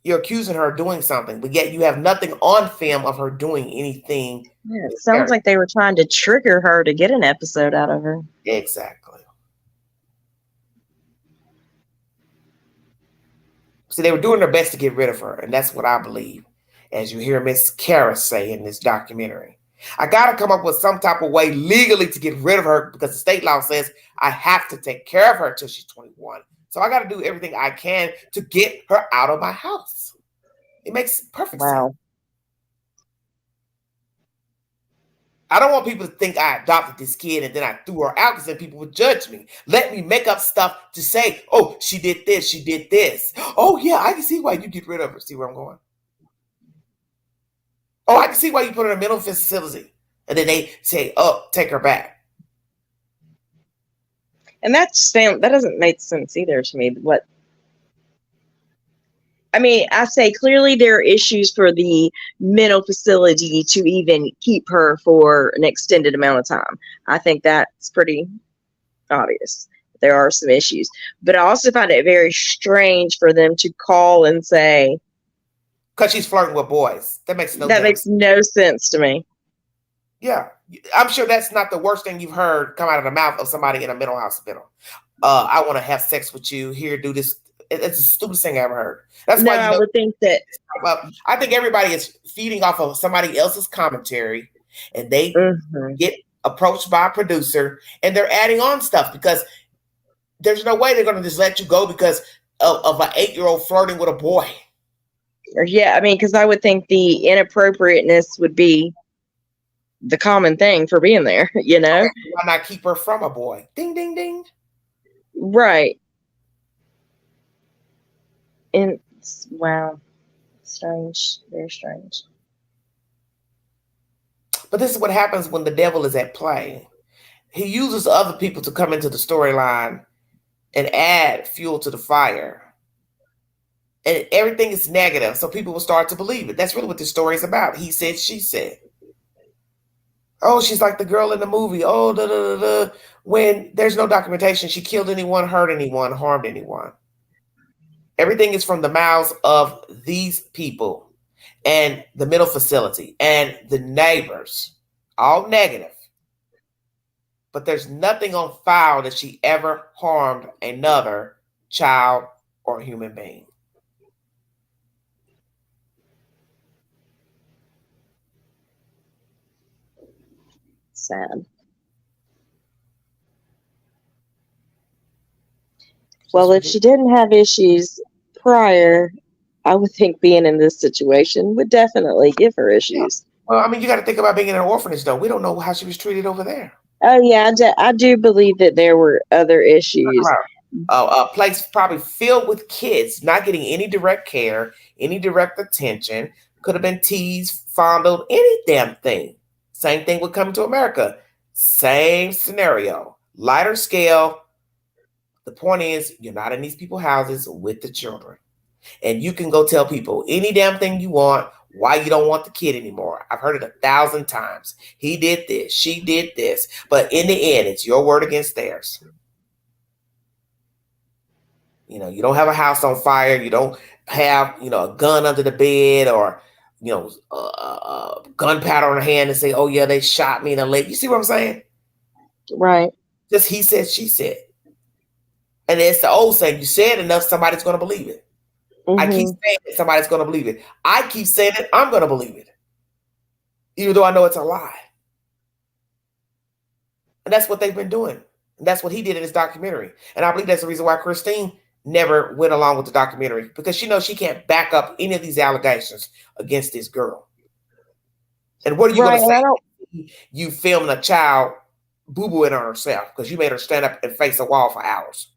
you're accusing her of doing something, but yet you have nothing on film of her doing anything.
Yeah, it sounds like they were trying to trigger her to get an episode out of her.
Exactly. So they were doing their best to get rid of her, and that's what I believe, as you hear Miss Kara say in this documentary. I got to come up with some type of way legally to get rid of her because the state law says I have to take care of her until she's 21. So I got to do everything I can to get her out of my house. It makes perfect sense. I don't want people to think I adopted this kid and then I threw her out because then people would judge me. Let me make up stuff to say, oh, she did this, she did this. Oh, yeah, I can see why you get rid of her. See where I'm going? Oh, I can see why you put her in a mental facility. And then they say, oh, take her back.
And that doesn't make sense either to me. I say clearly there are issues for the mental facility to even keep her for an extended amount of time. I think that's pretty obvious. There are some issues. But I also find it very strange for them to call and say...
Because she's flirting with boys. That makes no
sense to me.
Yeah. I'm sure that's not the worst thing you've heard come out of the mouth of somebody in a mental hospital. I want to have sex with you. Here, do this. It's the stupidest thing I ever heard. That's why
I would think that.
I think everybody is feeding off of somebody else's commentary, and they get approached by a producer, and they're adding on stuff because there's no way they're going to just let you go because of an 8-year-old flirting with a boy.
Yeah, because I would think the inappropriateness would be the common thing for being there, Okay,
why not keep her from a boy? Ding, ding, ding.
Right. And wow, strange, very strange.
But this is what happens when the devil is at play. He uses other people to come into the storyline and add fuel to the fire. And everything is negative, so people will start to believe it. That's really what this story is about. He said, she said. Oh, she's like the girl in the movie. Oh, da, da, da, da. When there's no documentation, she killed anyone, hurt anyone, harmed anyone. Everything is from the mouths of these people and the mental facility and the neighbors. All negative. But there's nothing on file that she ever harmed another child or human being.
Sad. Well, if she didn't have issues prior, I would think being in this situation would definitely give her issues.
Yeah. Well, you got to think about being in an orphanage, though. We don't know how she was treated over there.
Oh, yeah, I do believe that there were other issues.
A place probably filled with kids, not getting any direct care, any direct attention. Could have been teased, fondled, any damn thing. Same thing with Coming to America. Same scenario. Lighter scale. The point is, you're not in these people's houses with the children. And you can go tell people any damn thing you want, why you don't want the kid anymore. I've heard it 1,000 times. He did this, she did this. But in the end, it's your word against theirs. You know, you don't have a house on fire. You don't have, you know, a gun under the bed or, you know, gunpowder on her hand and say, oh, yeah, they shot me in the leg. You see what I'm saying?
Right.
Just he said, she said. And it's the old saying, you said enough, somebody's going to believe it. Mm-hmm. I keep saying it, somebody's going to believe it. I keep saying it, I'm going to believe it. Even though I know it's a lie. And that's what they've been doing. And that's what he did in his documentary. And I believe that's the reason why Christine never went along with the documentary, because she knows she can't back up any of these allegations against this girl. And what are you going to say? You filming a child boo-booing on herself because you made her stand up and face a wall for hours.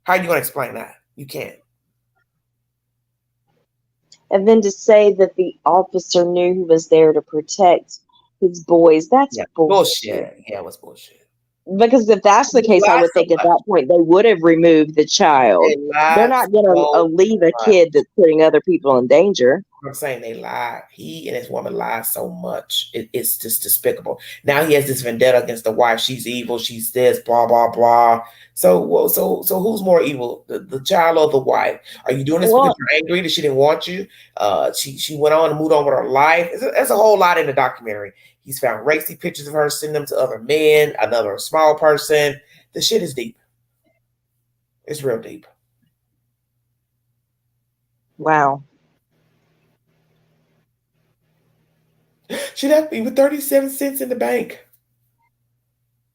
How are you going to explain that? You can't.
And then to say that the officer knew he was there to protect his boys, that's bullshit.
Yeah, it was bullshit.
Because if that's the case, I would think at that point they would have removed the child. They're not going to leave a kid that's putting other people in danger.
I'm saying they lied. He and his woman lied so much. It's just despicable. Now he has this vendetta against the wife. She's evil. She's this, blah, blah, blah. So who's more evil, the child or the wife? Are you doing this because you're angry that she didn't want you? She went on and moved on with her life. There's a whole lot in the documentary. He's found racy pictures of her, sending them to other men, another small person. The shit is deep. It's real deep.
Wow.
She left me with 37 cents in the bank.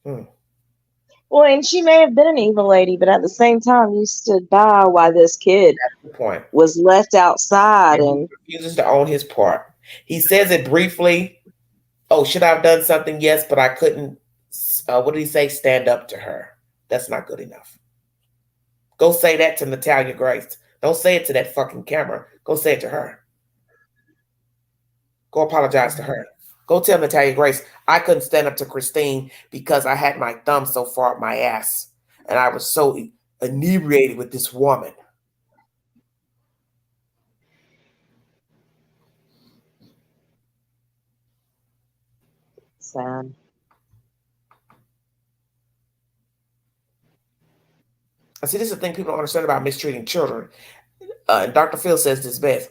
Well, and she may have been an evil lady, but at the same time, you stood by while this kid was left outside. And
he refuses to own his part. He says it briefly. Oh, should I have done something? Yes, but I couldn't. What did he say? Stand up to her. That's not good enough. Go say that to Natalia Grace. Don't say it to that fucking camera. Go say it to her. Go apologize to her. Go tell Natalia Grace, I couldn't stand up to Christine because I had my thumb so far up my ass. And I was so inebriated with this woman.
Sad.
I see, this is the thing people don't understand about mistreating children. And Dr. Phil says this best.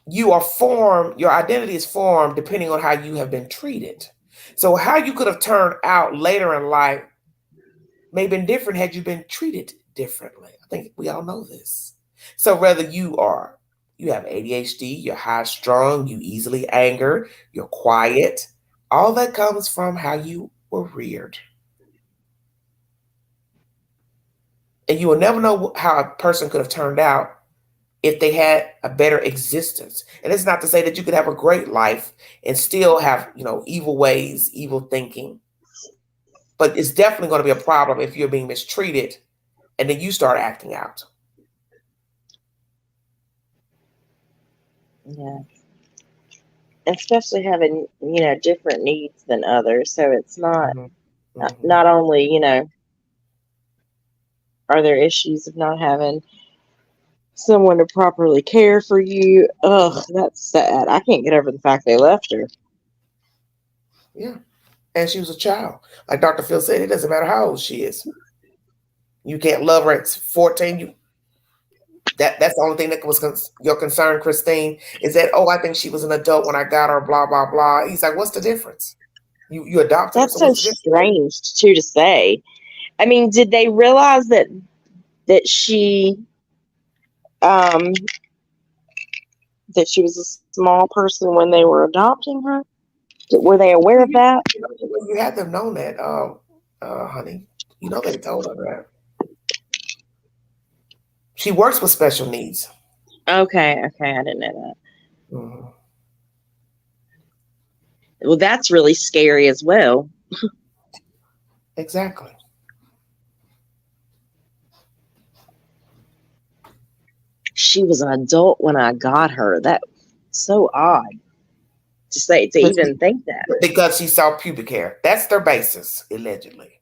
Your identity is formed depending on how you have been treated. So how you could have turned out later in life may have been different had you been treated differently. I think we all know this. So whether you have ADHD, you're high strung, you easily anger, you're quiet, all that comes from how you were reared. And you will never know how a person could have turned out if they had a better existence. And it's not to say that you could have a great life and still have, evil ways, evil thinking. But it's definitely going to be a problem if you're being mistreated and then you start acting out.
Yeah. Especially having, different needs than others. So it's not, not only, are there issues of not having someone to properly care for you. Ugh, that's sad. I can't get over the fact they left her.
Yeah. And she was a child. Like Dr. Phil said, it doesn't matter how old she is. You can't love her at 14. That's the only thing that was your concern, Christine, is that, I think she was an adult when I got her, blah, blah, blah. He's like, what's the difference? You adopted her.
That's so strange, too, to say. I mean, did they realize that she that she was a small person when they were adopting her? Were they aware of that?
You had them know that, honey. They told her that. She works with special needs.
Okay, I didn't know that. Mm-hmm. Well, that's really scary as well.
Exactly.
She was an adult when I got her. That's so odd. to even think that.
Because she saw pubic hair. That's their basis, allegedly.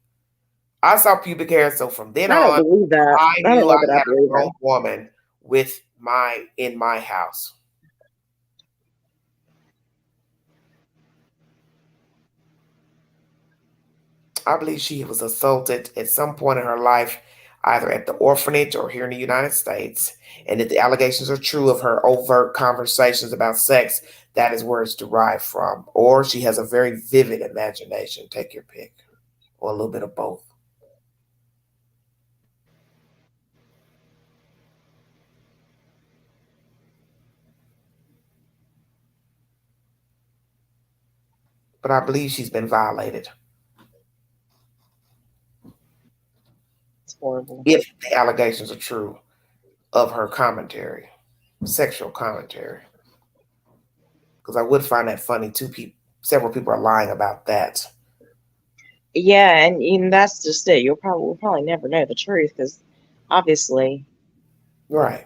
I saw pubic hair, so from then
I don't
on,
believe that.
I
I don't
knew
know
I
that I
had a
believe
grown
that.
woman in my house. I believe she was assaulted at some point in her life, either at the orphanage or here in the United States. And if the allegations are true of her overt conversations about sex, that is where it's derived from. Or she has a very vivid imagination. Take your pick. Or a little bit of both. But I believe she's been violated.
It's horrible.
If the allegations are true of her commentary, sexual commentary. Because I would find that funny. Several people are lying about that.
Yeah, and that's just it. We'll probably never know the truth because obviously.
Right.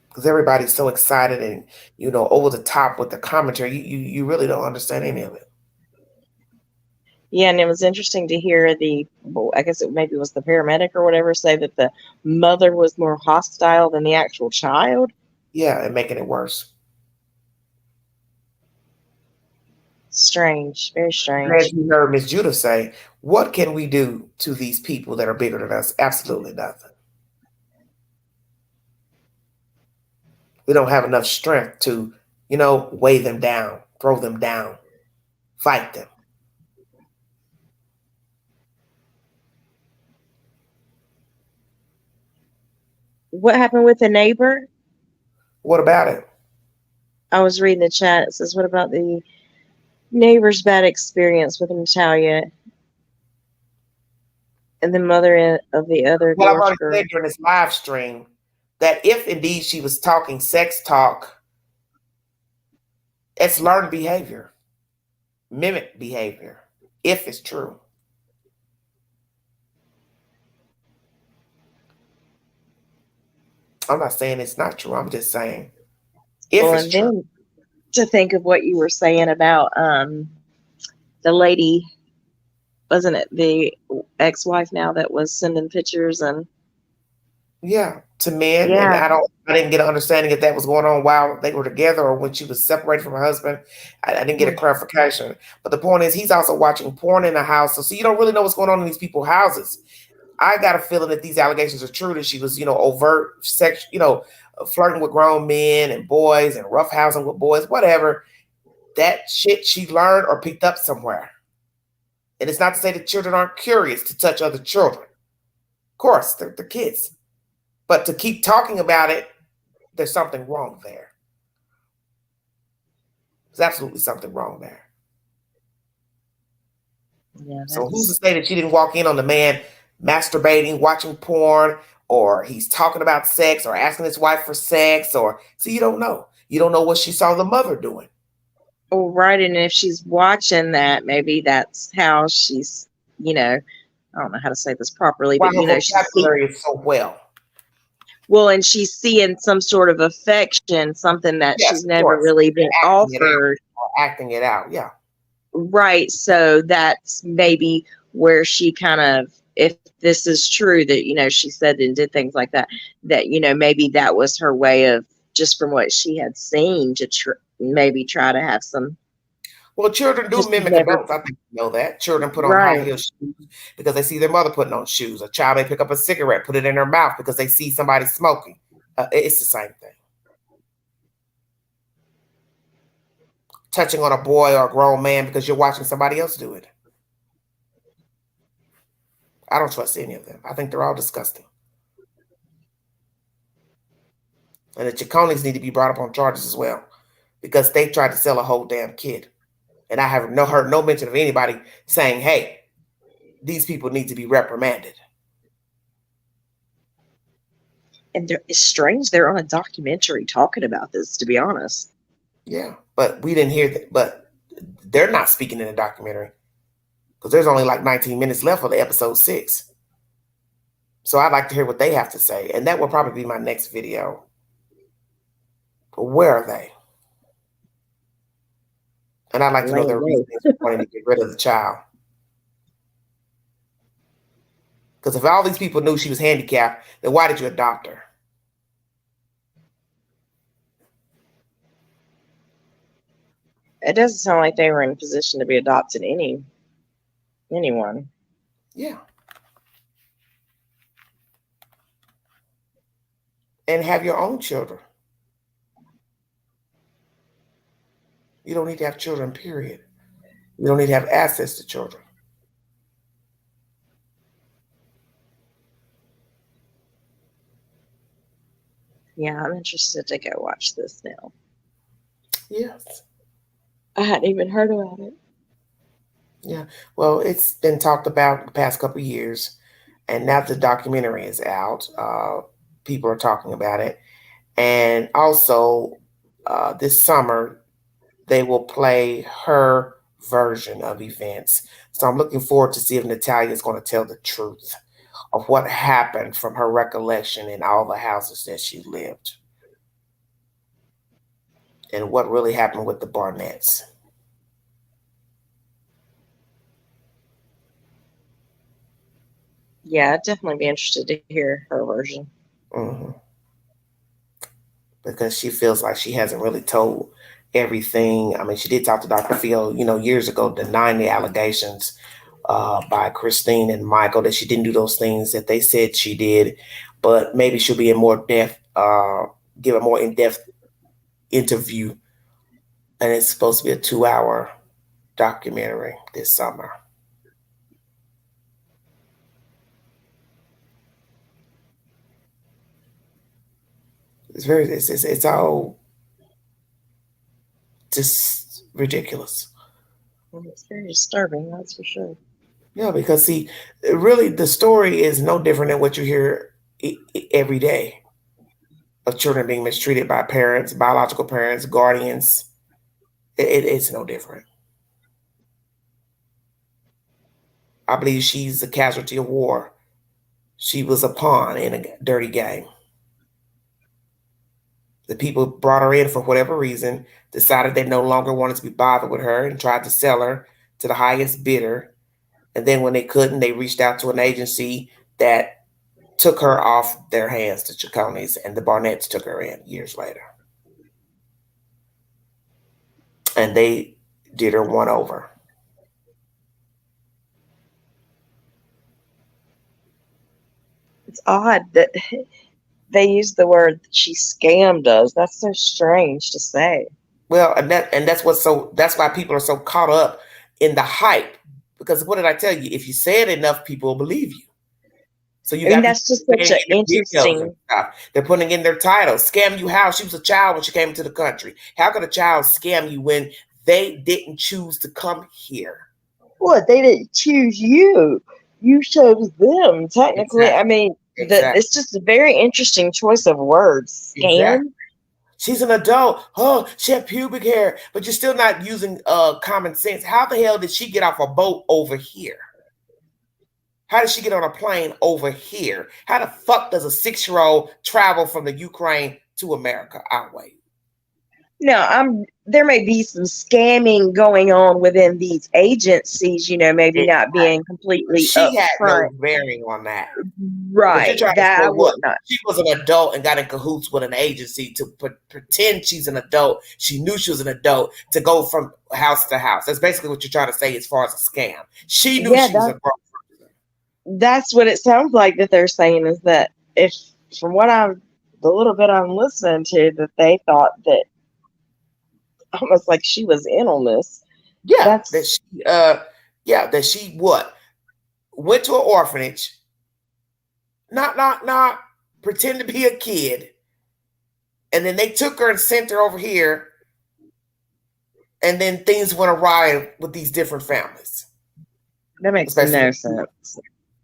Because everybody's so excited and, over the top with the commentary. You really don't understand any of it.
Yeah, and it was interesting to hear I guess it maybe was the paramedic or whatever, say that the mother was more hostile than the actual child.
Yeah, and making it worse.
Strange, very strange.
As you heard Miss Judith say, what can we do to these people that are bigger than us? Absolutely nothing. We don't have enough strength to, weigh them down, throw them down, fight them.
What happened with the neighbor?
What about it?
I was reading the chat. It says, what about the neighbor's bad experience with Natalia and the mother of the other
Well, I've already
daughter?
said during this live stream that if indeed she was talking sex talk, it's learned behavior, mimic behavior, if it's true. I'm not saying it's not true. I'm just saying if it's true.
Then to think of what you were saying about the lady, wasn't it the ex-wife now that was sending pictures and
to men, and I didn't get an understanding if that was going on while they were together or when she was separated from her husband. I didn't get a clarification. But the point is, he's also watching porn in the house, so you don't really know what's going on in these people's houses. I got a feeling that these allegations are true, that she was, overt sex, flirting with grown men and boys and roughhousing with boys, whatever. That shit she learned or picked up somewhere. And it's not to say that children aren't curious to touch other children. Of course, they're kids. But to keep talking about it, there's something wrong there. There's absolutely something wrong there.
Yeah,
so who's to say that she didn't walk in on the man masturbating, watching porn, or he's talking about sex or asking his wife for sex, you don't know. You don't know what she saw the mother doing.
Oh, right. And if she's watching that, maybe that's how she's, I don't know how to say this properly, but
her vocabulary is so well.
Well, and she's seeing some sort of affection, something that she's never really been offered.
Acting it out, yeah.
Right. So that's maybe where she kind of, if this is true that, she said and did things like that, that, maybe that was her way of, just from what she had seen, to maybe try to have some.
Well, children do mimic adults. I think you know that. Children put on high heel shoes because they see their mother putting on shoes. A child may pick up a cigarette, put it in their mouth because they see somebody smoking. It's the same thing. Touching on a boy or a grown man because you're watching somebody else do it. I don't trust any of them. I think they're all disgusting. And the Chiconis need to be brought up on charges as well because they tried to sell a whole damn kid. And I have heard no mention of anybody saying, hey, these people need to be reprimanded.
And it's strange they're on a documentary talking about this, to be honest.
Yeah, but we didn't hear that. But they're not speaking in the documentary because there's only like 19 minutes left for the episode 6. So I'd like to hear what they have to say. And that will probably be my next video. But where are they? And I'd like to know their reasons for wanting to get rid of the child. Because if all these people knew she was handicapped, then why did you adopt her?
It doesn't sound like they were in a position to be adopted anyone.
Yeah. And have your own children. You don't need to have children, period. You don't need to have access to children.
Yeah, I'm interested to go watch this now.
Yes.
I hadn't even heard about it.
Yeah. Well, it's been talked about the past couple of years. And now the documentary is out. People are talking about it. And also, this summer, they will play her version of events. So I'm looking forward to see if Natalia is going to tell the truth of what happened from her recollection in all the houses that she lived. And what really happened with the Barnetts.
Yeah, I'd definitely be interested to hear her version.
Mm-hmm. Because she feels like she hasn't really told everything. I mean, she did talk to Dr. Phil, years ago, denying the allegations by Christine and Michael that she didn't do those things that they said she did. But maybe she'll be in more depth, give a more in-depth interview. And it's supposed to be a 2-hour documentary this summer. It's all just ridiculous.
Well, it's very disturbing, that's for sure.
Yeah, because see, really the story is no different than what you hear every day of children being mistreated by parents, biological parents, guardians. It's no different. I believe she's a casualty of war. She was a pawn in a dirty game. The people brought her in for whatever reason, decided they no longer wanted to be bothered with her and tried to sell her to the highest bidder. And then when they couldn't, they reached out to an agency that took her off their hands, the Chaccones, and the Barnetts took her in years later. And they did her one over.
It's odd that they use the word that she scammed us. That's so strange to say.
Well, that's why people are so caught up in the hype. Because what did I tell you? If you say it enough, people will believe you. So
that's just such an interesting.
They're putting in their title. Scam you how? She was a child when she came into the country. How could a child scam you when they didn't choose to come here?
What? They didn't choose you. You chose them, technically. Exactly. I mean, it's just a very interesting choice of words. Scam. Exactly.
She's an adult. Oh, she had pubic hair, but you're still not using common sense. How the hell did she get off a boat over here? How did she get on a plane over here? How the fuck does a 6-year-old travel from the Ukraine to America our way?
No, there may be some scamming going on within these agencies, maybe not being completely
She had no bearing on that.
Right. That I would not.
She was an adult and got in cahoots with an agency to pretend she's an adult. She knew she was an adult to go from house to house. That's basically what you're trying to say as far as a scam. She knew she was a grown person.
That's what it sounds like that they're saying is that if, from what the little bit I'm listening to, that they thought that almost like she was in on this.
Yeah, that she what? Went to an orphanage, not pretend to be a kid, and then they took her and sent her over here, and then things went awry with these different families.
That makes no sense.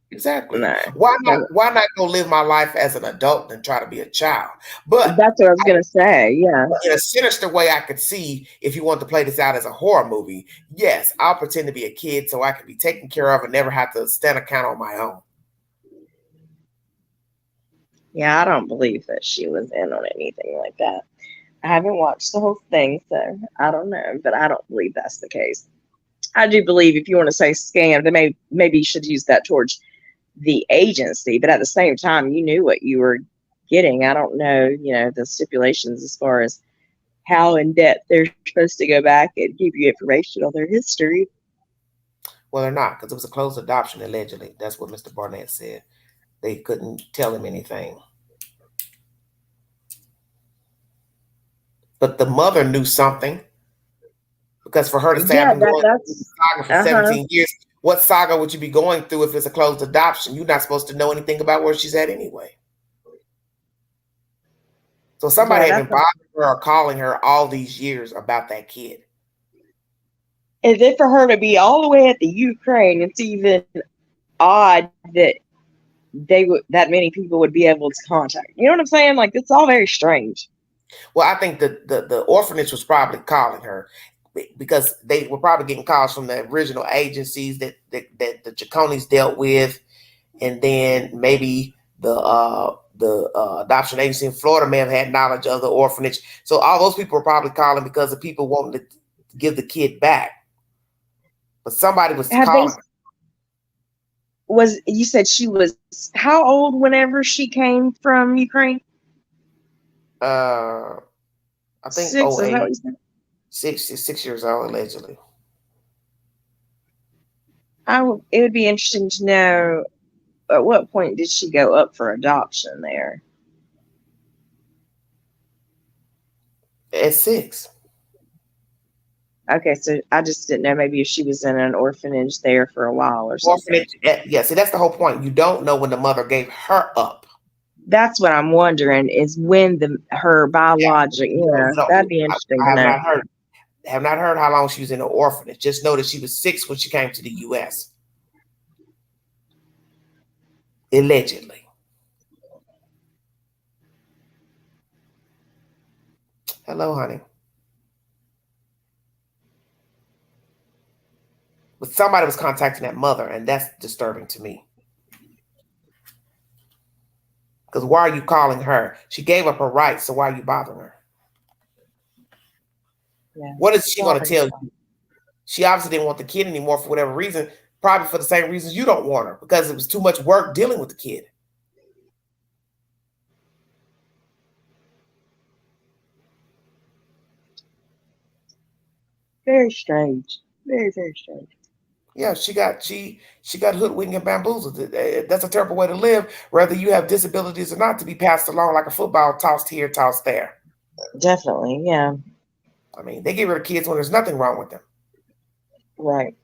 Exactly.
No.
Why not go live my life as an adult than try to be a child? But
that's what I was gonna say. Yeah.
In a sinister way, I could see if you want to play this out as a horror movie. Yes, I'll pretend to be a kid so I can be taken care of and never have to stand account on my own.
Yeah, I don't believe that she was in on anything like that. I haven't watched the whole thing, so I don't know, but I don't believe that's the case. I do believe if you want to say scam, then maybe you should use that towards the agency, but at the same time, you knew what you were getting. I don't know, the stipulations as far as how in depth they're supposed to go back and give you information on their history.
Well, they're not, because it was a closed adoption, allegedly. That's what Mr. Barnett said. They couldn't tell him anything. But the mother knew something, because for her to say, I've been going through the saga for 17 years, what saga would you be going through if it's a closed adoption? You're not supposed to know anything about where she's at anyway. So somebody had been bothering her or calling her all these years about that kid.
And then for her to be all the way at the Ukraine, it's even odd that that many people would be able to contact. You know what I'm saying? Like, it's all very strange.
Well, I think the orphanage was probably calling her, because they were probably getting calls from the original agencies that the Jaconis dealt with, and then maybe the adoption agency in Florida may have had knowledge of the orphanage. So all those people were probably calling because the people wanted to give the kid back. But somebody was calling.
You said she was how old whenever she came from Ukraine?
I think 6 years old, allegedly.
It would be interesting to know, at what point did she go up for adoption there?
At 6.
Okay, so I just didn't know maybe if she was in an orphanage there for a while or something.
Yeah, see, that's the whole point. You don't know when the mother gave her up.
That's what I'm wondering, is when her biologic, that'd be interesting to know.
Have not heard how long she was in the orphanage. Just know that she was 6 when she came to the U.S. Allegedly. Hello, honey. But somebody was contacting that mother, and that's disturbing to me. Because why are you calling her? She gave up her rights, so why are you bothering her? Yeah. What is she going to tell you? She obviously didn't want the kid anymore for whatever reason, probably for the same reasons you don't want her, because it was too much work dealing with the kid.
Very strange. Very, very strange.
Yeah, she got hoodwinked and bamboozled. That's a terrible way to live, whether you have disabilities or not, to be passed along like a football, tossed here, tossed there.
Definitely, yeah.
I mean, they get rid of kids when there's nothing wrong with them.
Right.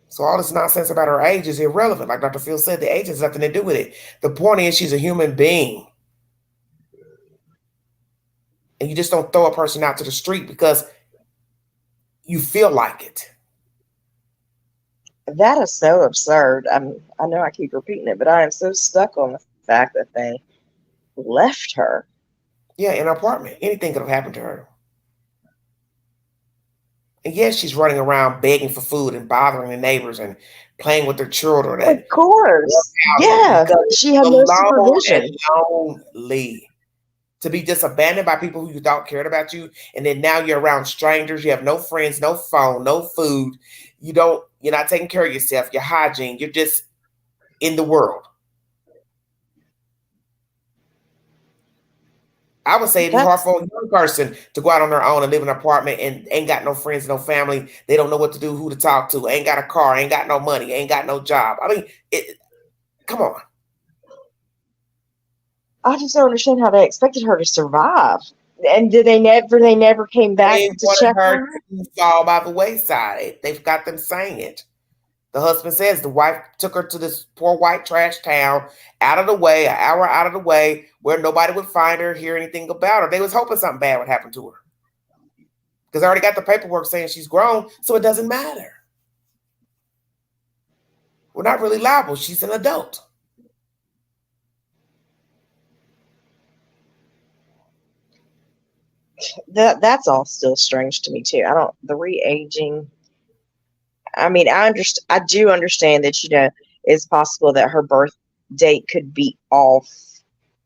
So all this nonsense about her age is irrelevant. Like Dr. Phil said, the age has nothing to do with it. The point is, she's a human being. And you just don't throw a person out to the street because you feel like it.
That is so absurd. I know I keep repeating it, but I am so stuck on the fact that they left her.
Yeah, in an apartment. Anything could have happened to her. And yes, she's running around begging for food and bothering the neighbors and playing with their children.
Of course. Yeah. She had no supervision.
Lonely. To be just abandoned by people who you thought cared about you, and then now you're around strangers. You have no friends, no phone, no food. You're not taking care of yourself, your hygiene. You're just in the world. I would say it'd be hard for a young person to go out on their own and live in an apartment and ain't got no friends, no family. They don't know what to do, who to talk to. Ain't got a car, ain't got no money, ain't got no job. I mean, come on.
I just don't understand how they expected her to survive. And did they never came back to check her?
To fall by the wayside. They've got them saying it. The husband says the wife took her to this poor white trash town, out of the way, an hour out of the way, where nobody would find her, hear anything about her. They was hoping something bad would happen to her. Because I already got the paperwork saying she's grown, so it doesn't matter. We're not really liable. She's an adult.
That's all still strange to me too. The re-aging. I mean, I do understand that, it's possible that her birth date could be off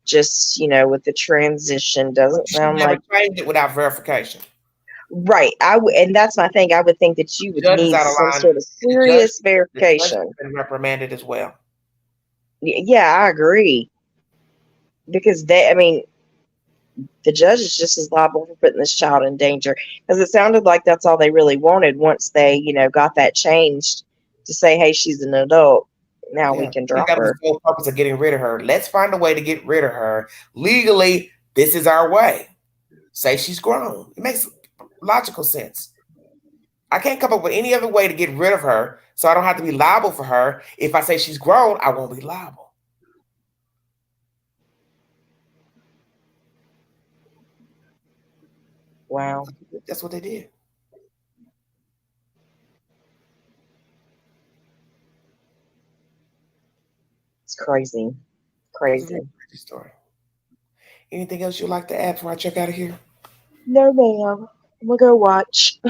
just, with the transition doesn't sound
never
like
changed it without verification.
right. And that's my thing. I would think that you would
Judge is
need
out of
some
line.
sort of
The judge
serious
has
verification.
been reprimanded as well.
Yeah, I agree. Because the judge is just as liable for putting this child in danger. Because it sounded like that's all they really wanted once they, got that changed to say, hey, she's an adult. Now we can drop
That was
her.
the whole purpose of getting rid of her. Let's find a way to get rid of her. Legally, this is our way. Say she's grown. It makes logical sense. I can't come up with any other way to get rid of her, so I don't have to be liable for her. If I say she's grown, I won't be liable.
Wow.
That's what they did.
It's crazy. Crazy.
Crazy story. Anything else you'd like to add before I check out of here?
No, ma'am. I'm gonna go watch.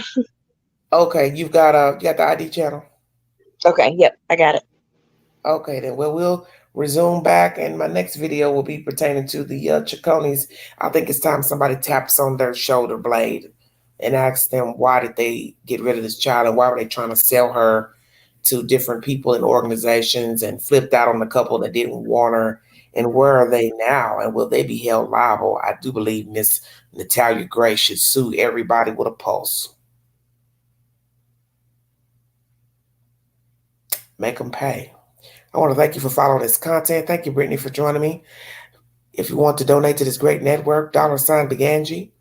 Okay, you got the ID channel.
Okay, yep, I got it.
Okay, then we'll resume back, and my next video will be pertaining to the Chaconies. I think it's time somebody taps on their shoulder blade and asks them why did they get rid of this child and why were they trying to sell her to different people and organizations and flipped out on the couple that didn't want her, and where are they now and will they be held liable? I do believe Miss Natalia Gray should sue everybody with a pulse. Make them pay. I want to thank you for following this content. Thank you, Brittany, for joining me. If you want to donate to this great network, $BeganG,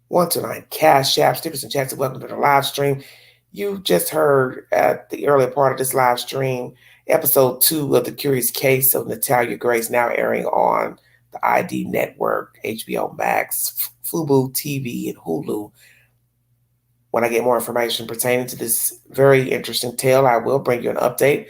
129 Cash App, stickers and chats, and welcome to the live stream. You just heard at the earlier part of this live stream, episode 2 of The Curious Case of Natalia Grace, now airing on the ID Network, HBO Max, Fubo TV, and Hulu. When I get more information pertaining to this very interesting tale, I will bring you an update.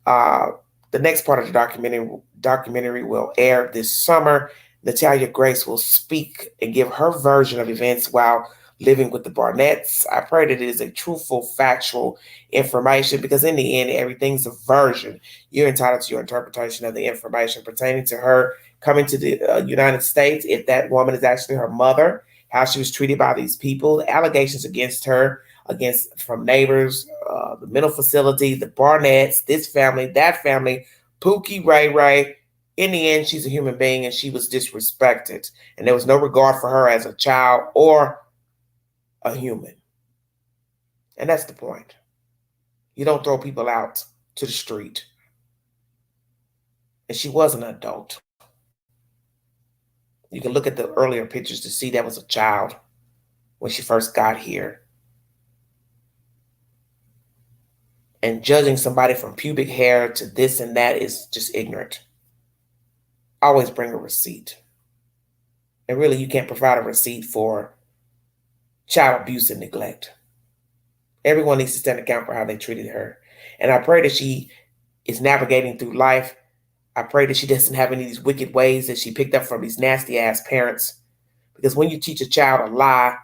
The next part of the documentary will air this summer. Natalia Grace will speak and give her version of events while living with the Barnetts. I pray that it is a truthful, factual information, because in the end, everything's a version. You're entitled to your interpretation of the information pertaining to her coming to the United States, if that woman is actually her mother, how she was treated by these people, the allegations against her, from neighbors, the mental facility, the Barnetts, this family, that family, Pookie, Ray Ray. In the end, she's a human being and she was disrespected. And there was no regard for her as a child or a human. And that's the point. You don't throw people out to the street. And she was an adult. You can look at the earlier pictures to see that was a child when she first got here. And judging somebody from pubic hair to this and that is just ignorant. Always bring a receipt. And really, you can't provide a receipt for child abuse and neglect. Everyone needs to stand account for how they treated her. And I pray that she is navigating through life. I pray that she doesn't have any of these wicked ways that she picked up from these nasty ass parents. Because when you teach a child a lie,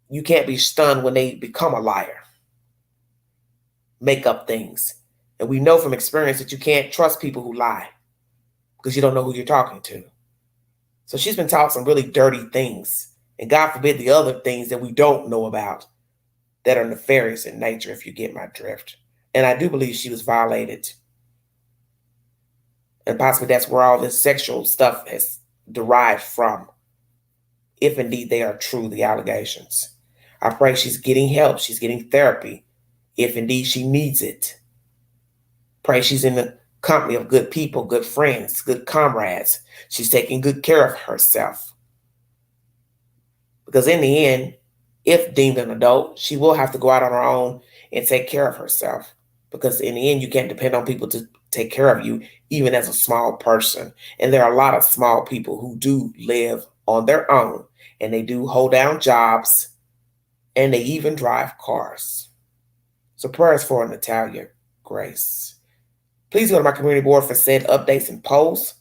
you can't be stunned when they become a liar. Make up things. And we know from experience that you can't trust people who lie because you don't know who you're talking to. So she's been taught some really dirty things. And God forbid the other things that we don't know about that are nefarious in nature, if you get my drift. And I do believe she was violated. And possibly that's where all this sexual stuff is derived from, if indeed they are true, the allegations. I pray she's getting help. She's getting therapy, if indeed she needs it. Pray she's in the company of good people, good friends, good comrades. She's taking good care of herself. Because in the end, if deemed an adult, she will have to go out on her own and take care of herself. Because in the end, you can't depend on people to take care of you, even as a small person. And there are a lot of small people who do live on their own, and they do hold down jobs, and they even drive cars. So prayers for Natalia Grace. Please go to my community board for said updates and polls.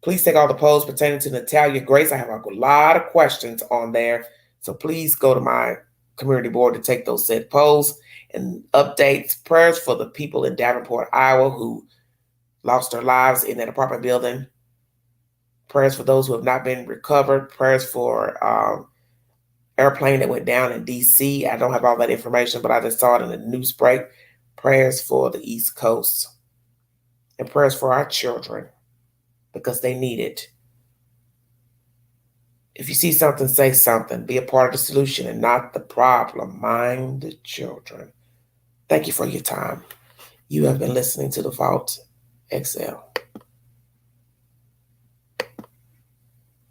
Please take all the polls pertaining to Natalia Grace. I have a lot of questions on there. So please go to my community board to take those said polls and updates. Prayers for the people in Davenport, Iowa, who lost their lives in that apartment building Prayers for those who have not been recovered. Prayers for airplane that went down in D.C. I don't have all that information, but I just saw it in the news break. Prayers for the East Coast. And prayers for our children because they need it. If you see something, say something. Be a part of the solution and not the problem. Mind the children. Thank you for your time. You have been listening to The Vault XL.